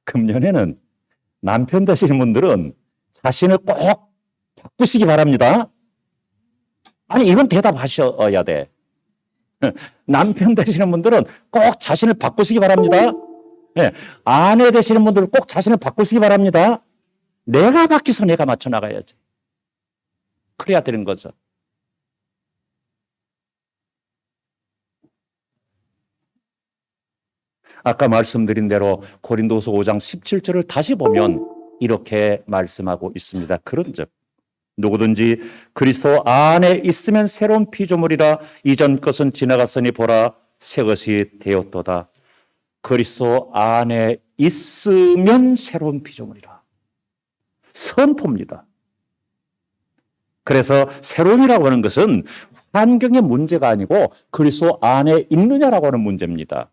금년에는 남편 되시는 분들은 자신을 꼭 바꾸시기 바랍니다. 아니, 이건 대답하셔야 돼. 남편 되시는 분들은 꼭 자신을 바꾸시기 바랍니다. 네. 아내 되시는 분들은 꼭 자신을 바꾸시기 바랍니다. 내가 바뀌어서 내가 맞춰 나가야지. 그래야 되는 거죠. 아까 말씀드린 대로 고린도서 5장 17절을 다시 보면 이렇게 말씀하고 있습니다. 그런즉 누구든지 그리스도 안에 있으면 새로운 피조물이라 이전 것은 지나갔으니 보라 새 것이 되었도다. 그리스도 안에 있으면 새로운 피조물이라. 선포입니다. 그래서 새로움이라고 하는 것은 환경의 문제가 아니고 그리스도 안에 있느냐라고 하는 문제입니다.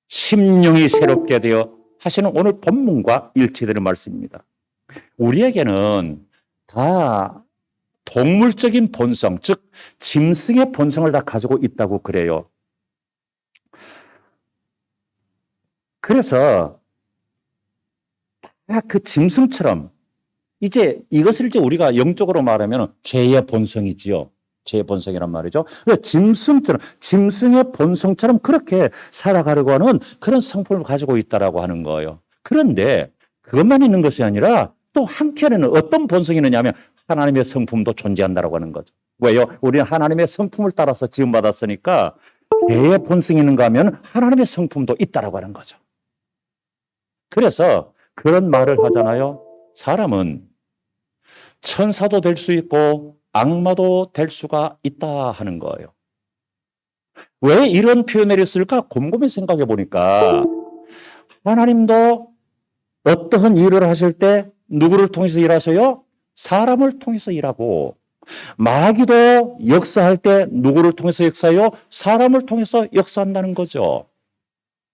심령이 새롭게 되어 하시는 오늘 본문과 일치되는 말씀입니다. 우리에게는 다 동물적인 본성, 즉 짐승의 본성을 다 가지고 있다고 그래요. 그래서 그 짐승처럼 이것을 우리가 영적으로 말하면 죄의 본성이지요. 죄의 본성이란 말이죠. 짐승의 본성처럼 그렇게 살아가려고 하는 그런 성품을 가지고 있다라고 하는 거예요. 그런데 그것만 있는 것이 아니라 또 한켠에는 어떤 본성이 있느냐면 하나님의 성품도 존재한다라고 하는 거죠. 왜요? 우리는 하나님의 성품을 따라서 지음받았으니까 죄의 본성이 있는가 하면 하나님의 성품도 있다라고 하는 거죠. 그래서 그런 말을 하잖아요. 사람은 천사도 될 수 있고 악마도 될 수가 있다 하는 거예요. 왜 이런 표현을 쓸까? 곰곰이 생각해 보니까 하나님도 어떠한 일을 하실 때 누구를 통해서 일하셔요? 사람을 통해서 일하고, 마귀도 역사할 때 누구를 통해서 역사해요? 사람을 통해서 역사한다는 거죠.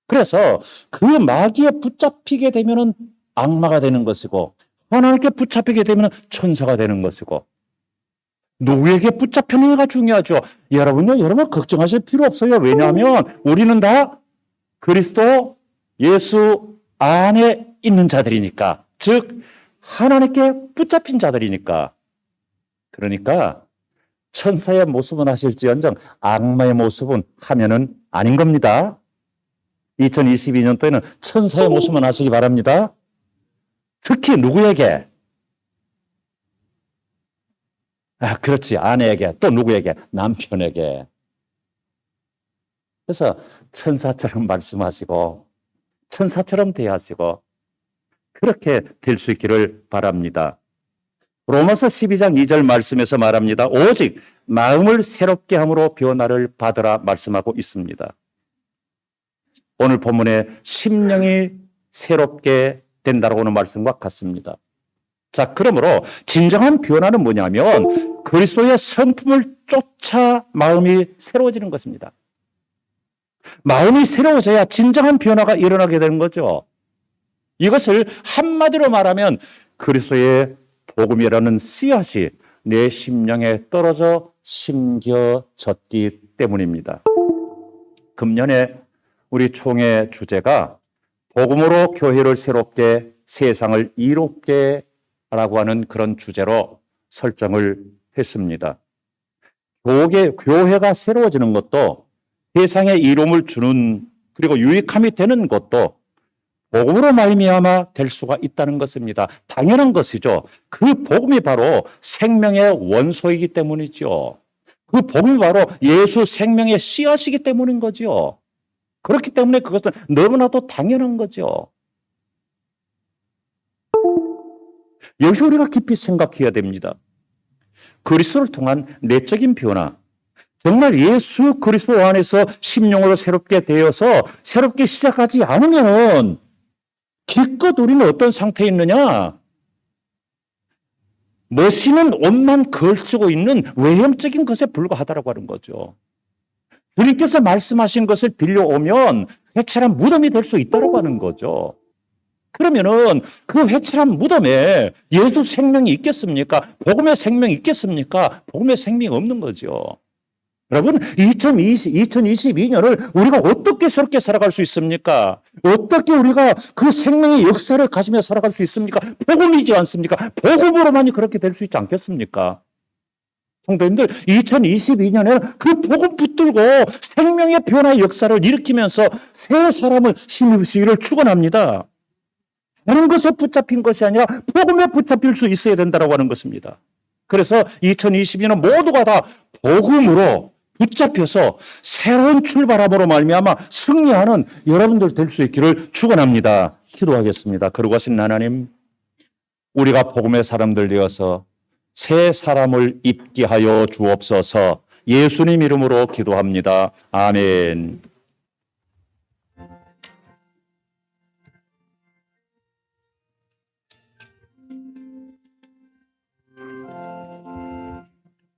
그래서 그 마귀에 붙잡히게 되면은 악마가 되는 것이고, 하나님께 붙잡히게 되면 천사가 되는 것이고, 누구에게 붙잡혔느냐가 중요하죠. 여러분 걱정하실 필요 없어요. 왜냐하면 우리는 다 그리스도 예수 안에 있는 자들이니까. 즉 하나님께 붙잡힌 자들이니까. 그러니까 천사의 모습은 하실지언정 악마의 모습은 하면은 아닌 겁니다. 2022년도에는 천사의 모습은 하시기 바랍니다. 특히 누구에게? 그렇지. 아내에게. 또 누구에게? 남편에게. 그래서 천사처럼 말씀하시고 천사처럼 대하시고 그렇게 될 수 있기를 바랍니다. 로마서 12장 2절 말씀에서 말합니다. 오직 마음을 새롭게 함으로 변화를 받으라 말씀하고 있습니다. 오늘 본문에 심령이 새롭게 된다고 하는 말씀과 같습니다. 자, 그러므로 진정한 변화는 뭐냐면 그리스도의 성품을 쫓아 마음이 새로워지는 것입니다. 마음이 새로워져야 진정한 변화가 일어나게 되는 거죠. 이것을 한마디로 말하면 그리스도의 복음이라는 씨앗이 내 심령에 떨어져 심겨졌기 때문입니다. 금년에 우리 총회 주제가 복음으로 교회를 새롭게 세상을 이롭게 라고 하는 그런 주제로 설정을 했습니다. 교회가 새로워지는 것도 세상에 이로움을 주는 그리고 유익함이 되는 것도 복음으로 말미암아 될 수가 있다는 것입니다. 당연한 것이죠. 그 복음이 바로 생명의 원소이기 때문이죠. 그 복음이 바로 예수 생명의 씨앗이기 때문인 거죠. 그렇기 때문에 그것은 너무나도 당연한 거죠. 여기서 우리가 깊이 생각해야 됩니다. 그리스도를 통한 내적인 변화, 정말 예수 그리스도 안에서 심령으로 새롭게 되어서 새롭게 시작하지 않으면 기껏 우리는 어떤 상태에 있느냐? 멋있는 옷만 걸치고 있는 외형적인 것에 불과하다라고 하는 거죠. 주님께서 말씀하신 것을 빌려오면 회칠한 무덤이 될 수 있다고 하는 거죠. 그러면은 그 회칠한 무덤에 예수 생명이 있겠습니까? 복음의 생명이 있겠습니까? 복음의 생명이 없는 거죠. 여러분, 2022년을 우리가 어떻게 새롭게 살아갈 수 있습니까? 어떻게 우리가 그 생명의 역사를 가지며 살아갈 수 있습니까? 복음이지 않습니까? 복음으로만이 그렇게 될 수 있지 않겠습니까? 성도님들, 2022년에는 그 복음 붙들고 생명의 변화의 역사를 일으키면서 새 사람을 힘입으시기를 축원합니다. 다른 것에 붙잡힌 것이 아니라 복음에 붙잡힐 수 있어야 된다고 하는 것입니다. 그래서 2022년 모두가 다 복음으로 붙잡혀서 새로운 출발함으로 말미암아 승리하는 여러분들 될 수 있기를 축원합니다. 기도하겠습니다. 거룩하신 하나님, 우리가 복음의 사람들 되어서 새 사람을 입게 하여 주옵소서. 예수님 이름으로 기도합니다. 아멘.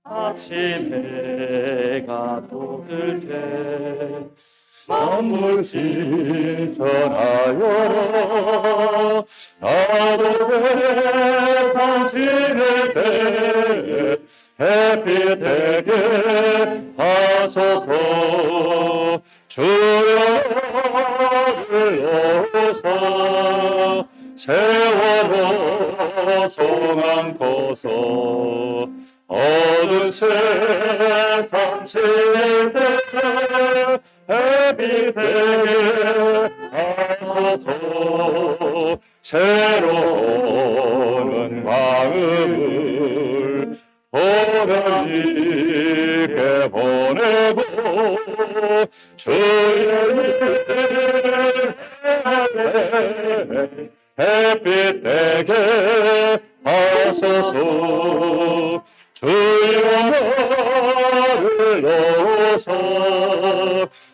아침 해가 돋을 때 만물 신선하여 나도 세상 지낼 때 햇빛에게 하소서. 주여 불러서 세월호 송안고서 어두운 세상 지낼 때 햇빛에게 하소서. 새로운 마음을 보내게 보내고 주의 햇빛 되게 하소서. 주여 나를 넣어서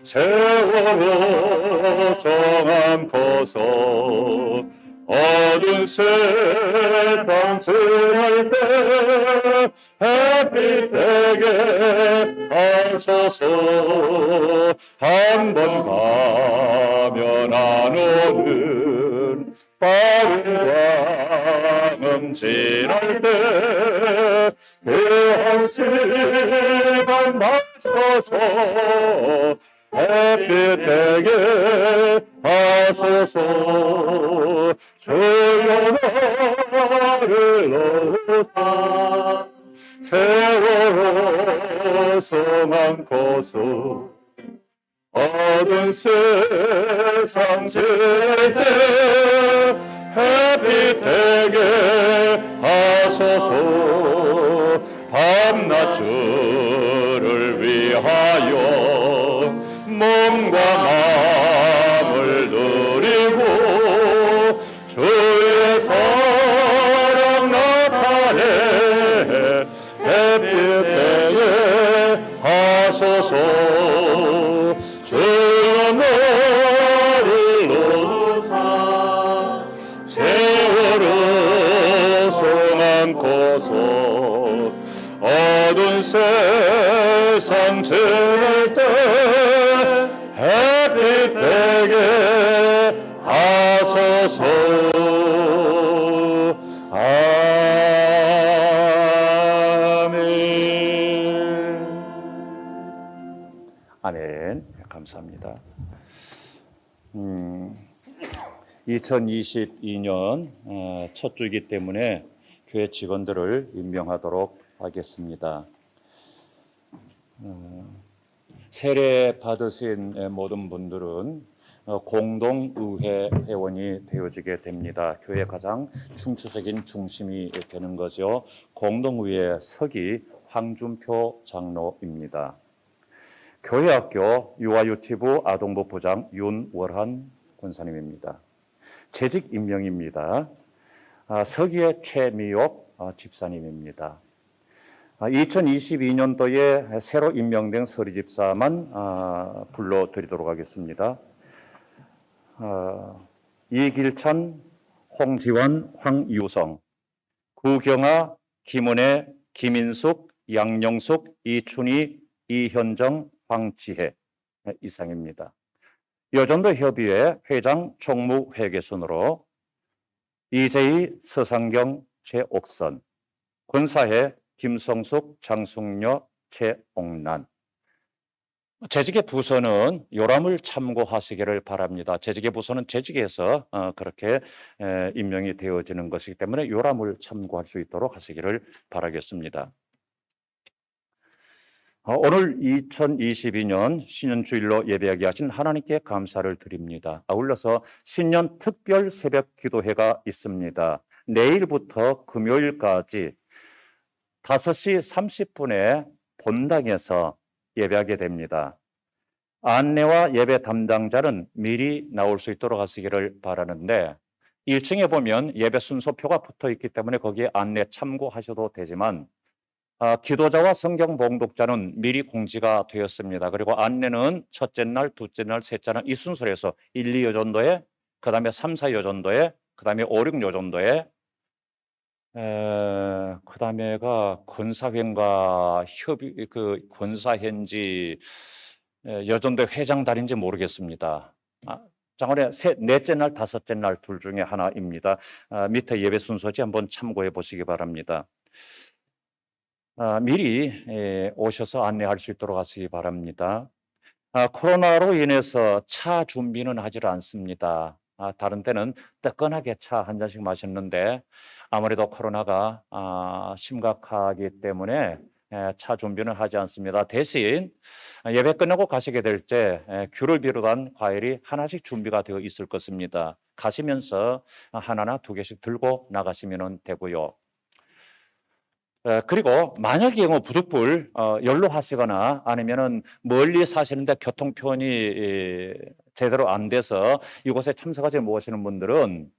세월호 송안고서 어두운 세상 지날 때 햇빛 되게 하소서. 한 번 가면 안 오는 빠른 광음 지날 때 그 한 시간 맞춰서 햇빛 되게 하소서. 주여 나를 놓으사 세월호 성한 고수 어두운 세상 지날 때 햇빛 되게 하소서 밤낮 주를 위하여 몸과 마음을 누리고 주의 사랑 나타내 햇빛 되게 하소서 주여 나를 놓으사 세월호 성한 고소 어두운 세상 지날 때 햇빛 되게 하소서. 아멘. 감사합니다. 2022년 첫 주이기 때문에 교회 직원들을 임명하도록 하겠습니다. 세례 받으신 모든 분들은 공동의회 회원이 되어지게 됩니다. 교회의 가장 중추적인 중심이 되는 거죠. 공동의회 서기 황준표 장로입니다. 교회학교 유아유치부 아동부 부장 윤월한 권사님입니다. 재직 임명입니다. 서기의 최미옥 집사님입니다. 2022년도에 새로 임명된 서리집사만 불러드리도록 하겠습니다. 이길찬, 홍지원, 황유성, 구경아, 김은혜, 김인숙, 양영숙, 이춘희, 이현정, 황지혜 이상입니다. 여전도 협의회 회장 총무회계순으로 이재희, 서상경, 최옥선, 권사회 김성숙, 장숙녀, 최옥란. 재직의 부서는 요람을 참고하시기를 바랍니다. 재직의 부서는 재직에서 그렇게 임명이 되어지는 것이기 때문에 요람을 참고할 수 있도록 하시기를 바라겠습니다. 오늘 2022년 신년주일로 예배하게 하신 하나님께 감사를 드립니다. 아울러서 신년 특별 새벽 기도회가 있습니다. 내일부터 금요일까지 5시 30분에 본당에서 예배하게 됩니다. 안내와 예배 담당자는 미리 나올 수 있도록 하시기를 바라는데 1층에 보면 예배 순서표가 붙어 있기 때문에 거기에 안내 참고하셔도 되지만 기도자와 성경 봉독자는 미리 공지가 되었습니다. 그리고 안내는 첫째 날, 둘째 날, 셋째 날 이 순서로 해서 1, 2여전도에 그 다음에 3, 4여전도에 그 다음에 5, 6여전도에 그 다음에가 권사회인가 협의 권사회인지 여전도 회장단인지 모르겠습니다. 장원의 넷째 날, 다섯째 날 둘 중에 하나입니다. 밑에 예배 순서지 한번 참고해 보시기 바랍니다. 미리 오셔서 안내할 수 있도록 하시기 바랍니다. 코로나로 인해서 차 준비는 하지 않습니다. 다른 때는 뜨끈하게 차 한 잔씩 마셨는데 아무래도 코로나가 심각하기 때문에 차 준비는 하지 않습니다. 대신 예배 끝나고 가시게 될 때 귤을 비롯한 과일이 하나씩 준비가 되어 있을 것입니다. 가시면서 하나나 두 개씩 들고 나가시면 되고요. 그리고 만약에 경우 부득불 연로하시거나 아니면은 멀리 사시는데 교통편이 제대로 안 돼서 이곳에 참석하지 못하시는 분들은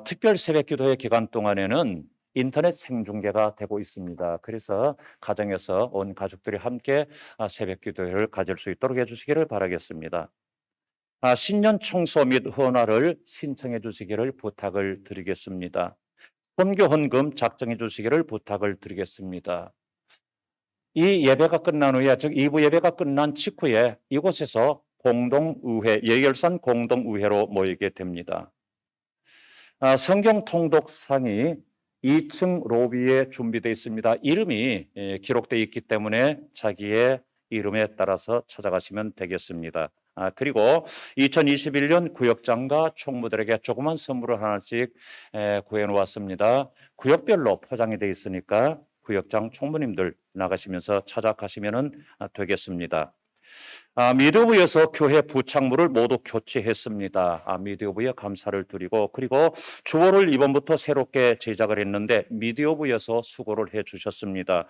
특별 새벽기도회 기간 동안에는 인터넷 생중계가 되고 있습니다. 그래서 가정에서 온 가족들이 함께 새벽기도회를 가질 수 있도록 해주시기를 바라겠습니다. 신년 청소 및 헌화를 신청해 주시기를 부탁을 드리겠습니다. 선교 헌금 작성해 주시기를 부탁을 드리겠습니다. 이 예배가 끝난 후에, 즉 2부 예배가 끝난 직후에 이곳에서 공동의회, 예결산 공동의회로 모이게 됩니다. 성경 통독상이 2층 로비에 준비되어 있습니다. 이름이 기록되어 있기 때문에 자기의 이름에 따라서 찾아가시면 되겠습니다. 그리고 2021년 구역장과 총무들에게 조그만 선물을 하나씩 구해 놓았습니다. 구역별로 포장이 되어 있으니까 구역장 총무님들 나가시면서 찾아가시면 되겠습니다. 미디어부에서 교회 부착물을 모두 교체했습니다. 미디어부에 감사를 드리고, 그리고 주보를 이번부터 새롭게 제작을 했는데 미디어부에서 수고를 해주셨습니다.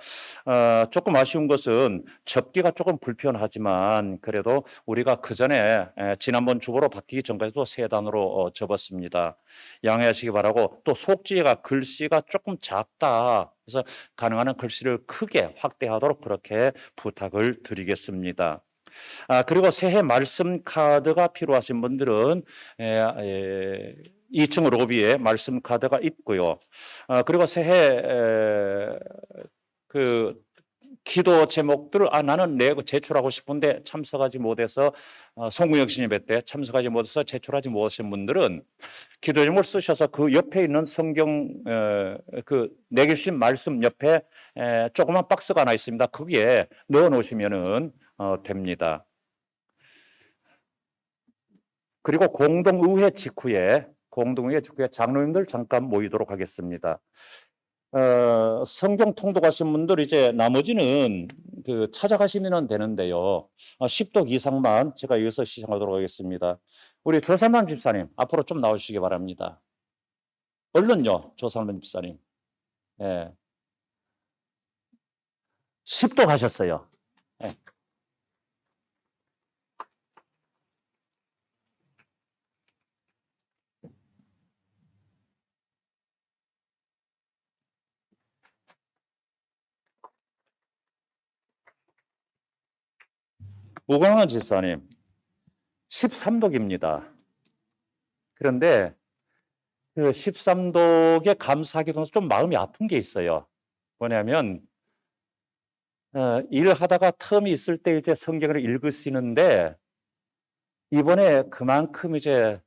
조금 아쉬운 것은 접기가 조금 불편하지만 그래도 우리가 그 전에 지난번 주보로 바뀌기 전까지도 세 단으로 접었습니다. 양해하시기 바라고, 또 속지가 글씨가 조금 작다. 그래서 가능한 한 글씨를 크게 확대하도록 그렇게 부탁을 드리겠습니다. 그리고 새해 말씀 카드가 필요하신 분들은 2층 로비에 말씀 카드가 있고요. 그리고 새해 그 기도 제목들을 나는 제출하고 싶은데 참석하지 못해서 송구영 신임 때 참석하지 못해서 제출하지 못하신 분들은 기도 제목을 쓰셔서 그 옆에 있는 성경 그 내게 주신 말씀 옆에 조그만 박스가 하나 있습니다. 거기에 넣어 놓으시면은 됩니다. 그리고 공동의회 직후에 장로님들 잠깐 모이도록 하겠습니다. 성경 통독하신 분들 이제 나머지는 그 찾아가시면 되는데요. 10독 이상만 제가 여기서 시청하도록 하겠습니다. 우리 조삼만 집사님 앞으로 좀 나오시기 바랍니다. 얼른요, 조삼만 집사님. 10독 하셨어요. 우광환 집사님 13독입니다. 그런데 그 13독에 감사하기도 좀 마음이 아픈 게 있어요. 뭐냐면 일하다가 텀이 있을 때 이제 성경을 읽으시는데 이번에 그만큼 이제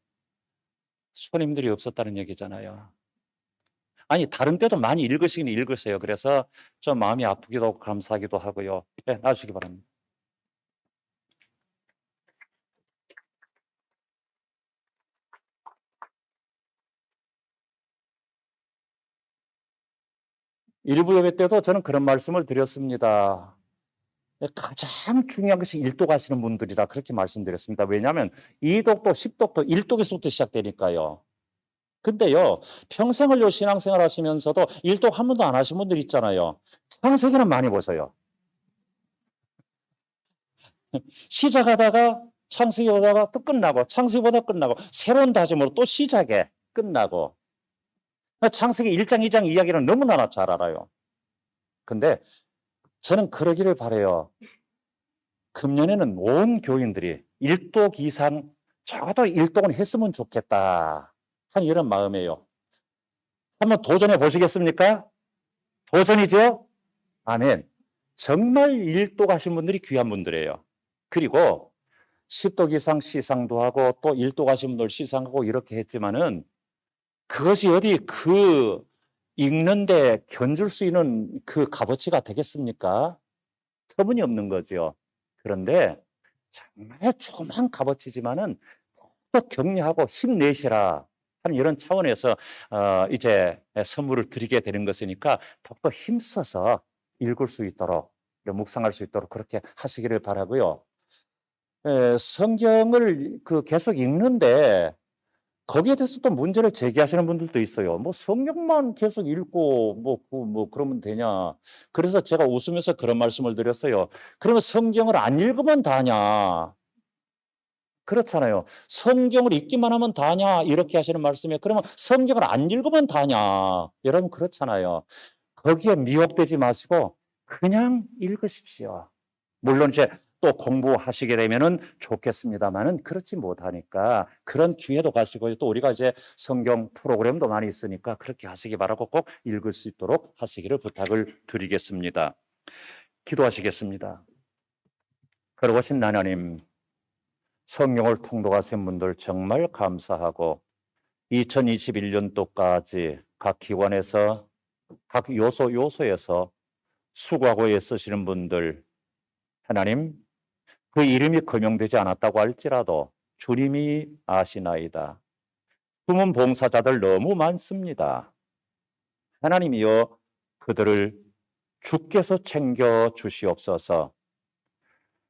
손님들이 없었다는 얘기잖아요. 아니 다른 때도 많이 읽으시긴 읽으세요. 그래서 좀 마음이 아프기도 하고 감사하기도 하고요. 놔주시기 바랍니다. 일부 예배 때도 저는 그런 말씀을 드렸습니다. 가장 중요한 것이 일독 하시는 분들이라 그렇게 말씀드렸습니다. 왜냐하면 2독도 10독도 1독에서부터 시작되니까요. 근데요, 평생을 신앙생활 하시면서도 1독 한 번도 안 하신 분들 있잖아요. 창세기는 많이 보세요. 시작하다가 창세기 보다가 또 끝나고, 창세기 보다 끝나고, 새로운 다짐으로 또 시작해, 끝나고. 창세기 1장, 2장 이야기는 너무나 잘 알아요. 근데 저는 그러기를 바라요. 금년에는 온 교인들이 1독 이상, 적어도 1독은 했으면 좋겠다 하는 이런 마음이에요. 한번 도전해 보시겠습니까? 도전이죠? 아멘. 정말 1독 하신 분들이 귀한 분들이에요. 그리고 10독 이상 시상도 하고 또 1독 하신 분들 시상하고 이렇게 했지만은 그것이 어디 그 읽는데 견줄 수 있는 그 값어치가 되겠습니까? 터무니없는 거죠. 그런데 정말 조그만 값어치지만은 또 격려하고 힘내시라 하는 이런 차원에서 이제 선물을 드리게 되는 것이니까 더욱더 힘써서 읽을 수 있도록 묵상할 수 있도록 그렇게 하시기를 바라고요. 성경을 계속 읽는데 거기에 대해서 또 문제를 제기하시는 분들도 있어요. 뭐 성경만 계속 읽고 뭐 그러면 되냐. 그래서 제가 웃으면서 그런 말씀을 드렸어요. 그러면 성경을 안 읽으면 다냐. 그렇잖아요. 성경을 읽기만 하면 다냐 이렇게 하시는 말씀에 그러면 성경을 안 읽으면 다냐. 여러분 그렇잖아요. 거기에 미혹되지 마시고 그냥 읽으십시오. 물론 이제 또 공부하시게 되면은 좋겠습니다만은 그렇지 못하니까 그런 기회도 가시고 또 우리가 이제 성경 프로그램도 많이 있으니까 그렇게 하시기 바라고 꼭 읽을 수 있도록 하시기를 부탁을 드리겠습니다. 기도하시겠습니다. 그러신 하나님, 성경을 통독하신 분들 정말 감사하고 2021년도까지 각 기관에서 각 요소에서 수고하고 애쓰시는 분들 하나님 그 이름이 거명되지 않았다고 할지라도 주님이 아시나이다. 숨은 봉사자들 너무 많습니다. 하나님이여 그들을 주께서 챙겨 주시옵소서.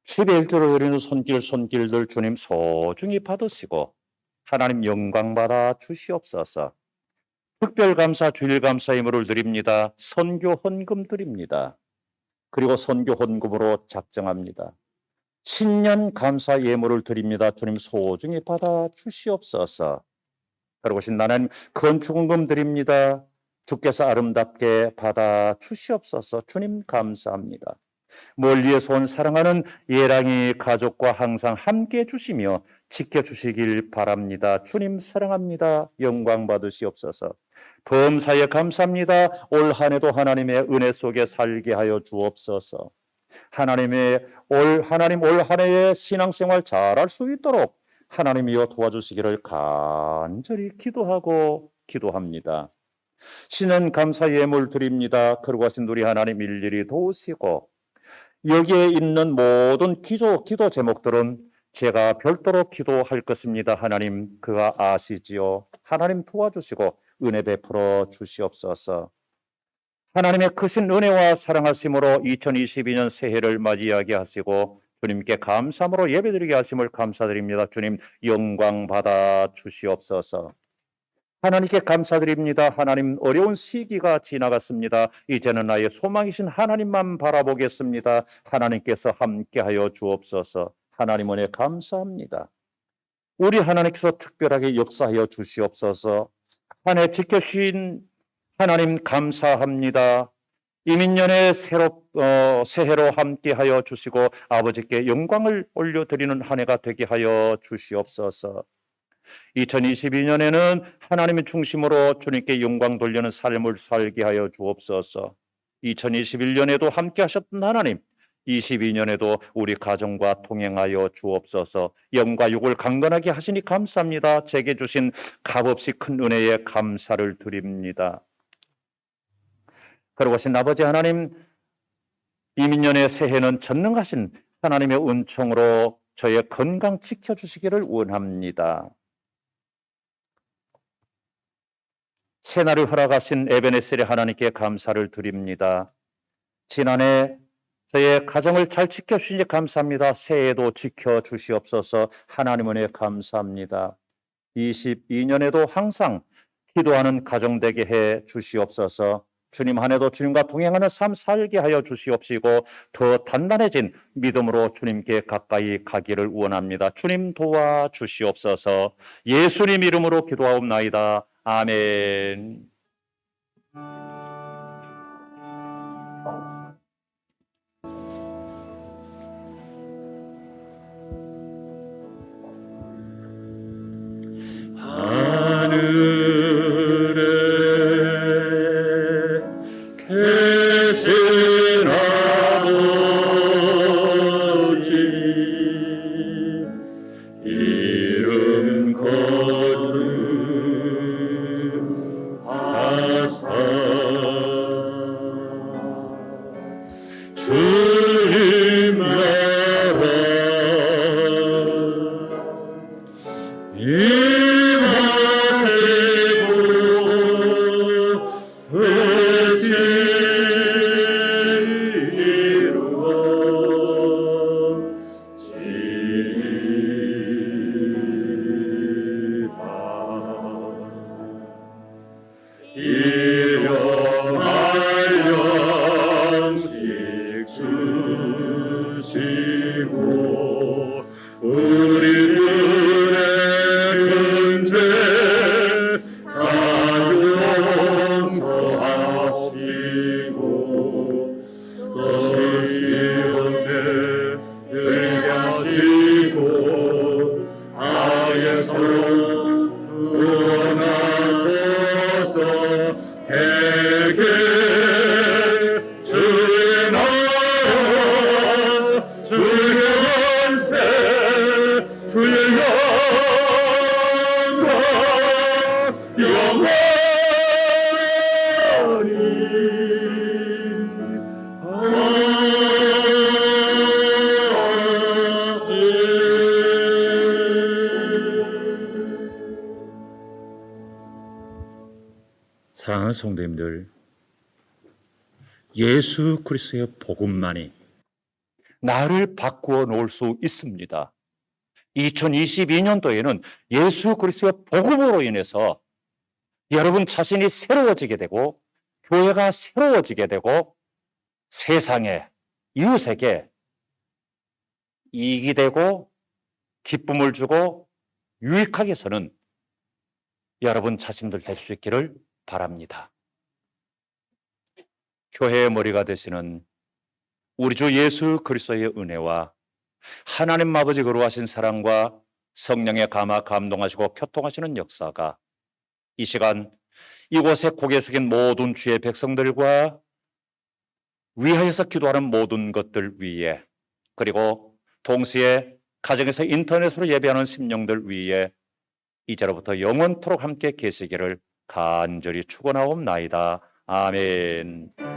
11주를 드리는 손길들 주님 소중히 받으시고 하나님 영광 받아 주시옵소서. 특별감사 주일감사 예물을 드립니다. 선교 헌금 드립니다. 그리고 선교 헌금으로 작정합니다. 신년 감사 예물을 드립니다. 주님 소중히 받아 주시옵소서. 그리고 신나는 건축헌금 드립니다. 주께서 아름답게 받아 주시옵소서. 주님 감사합니다. 멀리에서 온 사랑하는 예랑이 가족과 항상 함께 해주시며 지켜주시길 바랍니다. 주님 사랑합니다. 영광 받으시옵소서. 범사에 감사합니다. 올 한 해도 하나님의 은혜 속에 살게 하여 주옵소서. 하나님 올 한 해의 신앙생활 잘할 수 있도록 하나님이여 도와주시기를 간절히 기도합니다. 신은 감사 예물 드립니다. 그러고 하신 우리 하나님 일일이 도우시고 여기에 있는 모든 기도 제목들은 제가 별도로 기도할 것입니다. 하나님 그가 아시지요. 하나님 도와주시고 은혜 베풀어 주시옵소서. 하나님의 크신 은혜와 사랑하심으로 2022년 새해를 맞이하게 하시고 주님께 감사함으로 예배드리게 하심을 감사드립니다. 주님 영광 받아 주시옵소서. 하나님께 감사드립니다. 하나님 어려운 시기가 지나갔습니다. 이제는 나의 소망이신 하나님만 바라보겠습니다. 하나님께서 함께하여 주옵소서. 하나님 은혜 감사합니다. 우리 하나님께서 특별하게 역사하여 주시옵소서. 한 해 지켜주신 하나님 감사합니다. 이민년의 새해로 함께하여 주시고 아버지께 영광을 올려드리는 한 해가 되게 하여 주시옵소서. 2022년에는 하나님의 중심으로 주님께 영광 돌리는 삶을 살게 하여 주옵소서. 2021년에도 함께 하셨던 하나님, 22년에도 우리 가정과 동행하여 주옵소서. 영과 육을 강건하게 하시니 감사합니다. 제게 주신 값없이 큰 은혜에 감사를 드립니다. 그러고신 아버지 하나님, 이민년의 새해는 전능하신 하나님의 은총으로 저의 건강 지켜주시기를 원합니다. 새날을 허락하신 에베네셀의 하나님께 감사를 드립니다. 지난해 저의 가정을 잘 지켜주시니 감사합니다. 새해에도 지켜주시옵소서. 하나님 은혜 감사합니다. 22년에도 항상 기도하는 가정 되게 해 주시옵소서. 주님 한 해도 주님과 동행하는 삶 살게 하여 주시옵시고 더 단단해진 믿음으로 주님께 가까이 가기를 원합니다. 주님 도와주시옵소서. 예수님 이름으로 기도하옵나이다. 아멘. 하늘에 계신 아버지 이름 거룩하사 주님 나라 일용할 양식 주시고 우리들의 근죄 다 용서하시고 또 시험에 들게 하시고 악에서 구원하소서. 되게 주의 나라 주의 만세 주의 영광 영원히 사랑하는 성도님들, 예수 그리스도의 복음만이 나를 바꾸어 놓을 수 있습니다. 2022년도에는 예수 그리스도의 복음으로 인해서 여러분 자신이 새로워지게 되고 교회가 새로워지게 되고 세상에 이웃에게 이익이 되고 기쁨을 주고 유익하게 서는 여러분 자신들 될 수 있기를 바랍니다. 교회의 머리가 되시는 우리 주 예수 그리스도의 은혜와 하나님 아버지 거룩하신 사랑과 성령의 감화 감동하시고 교통하시는 역사가 이 시간 이곳에 고개 숙인 모든 주의 백성들과 위하여서 기도하는 모든 것들 위에, 그리고 동시에 가정에서 인터넷으로 예배하는 심령들 위에 이제로부터 영원토록 함께 계시기를 간절히 축원하옵나이다. 아멘.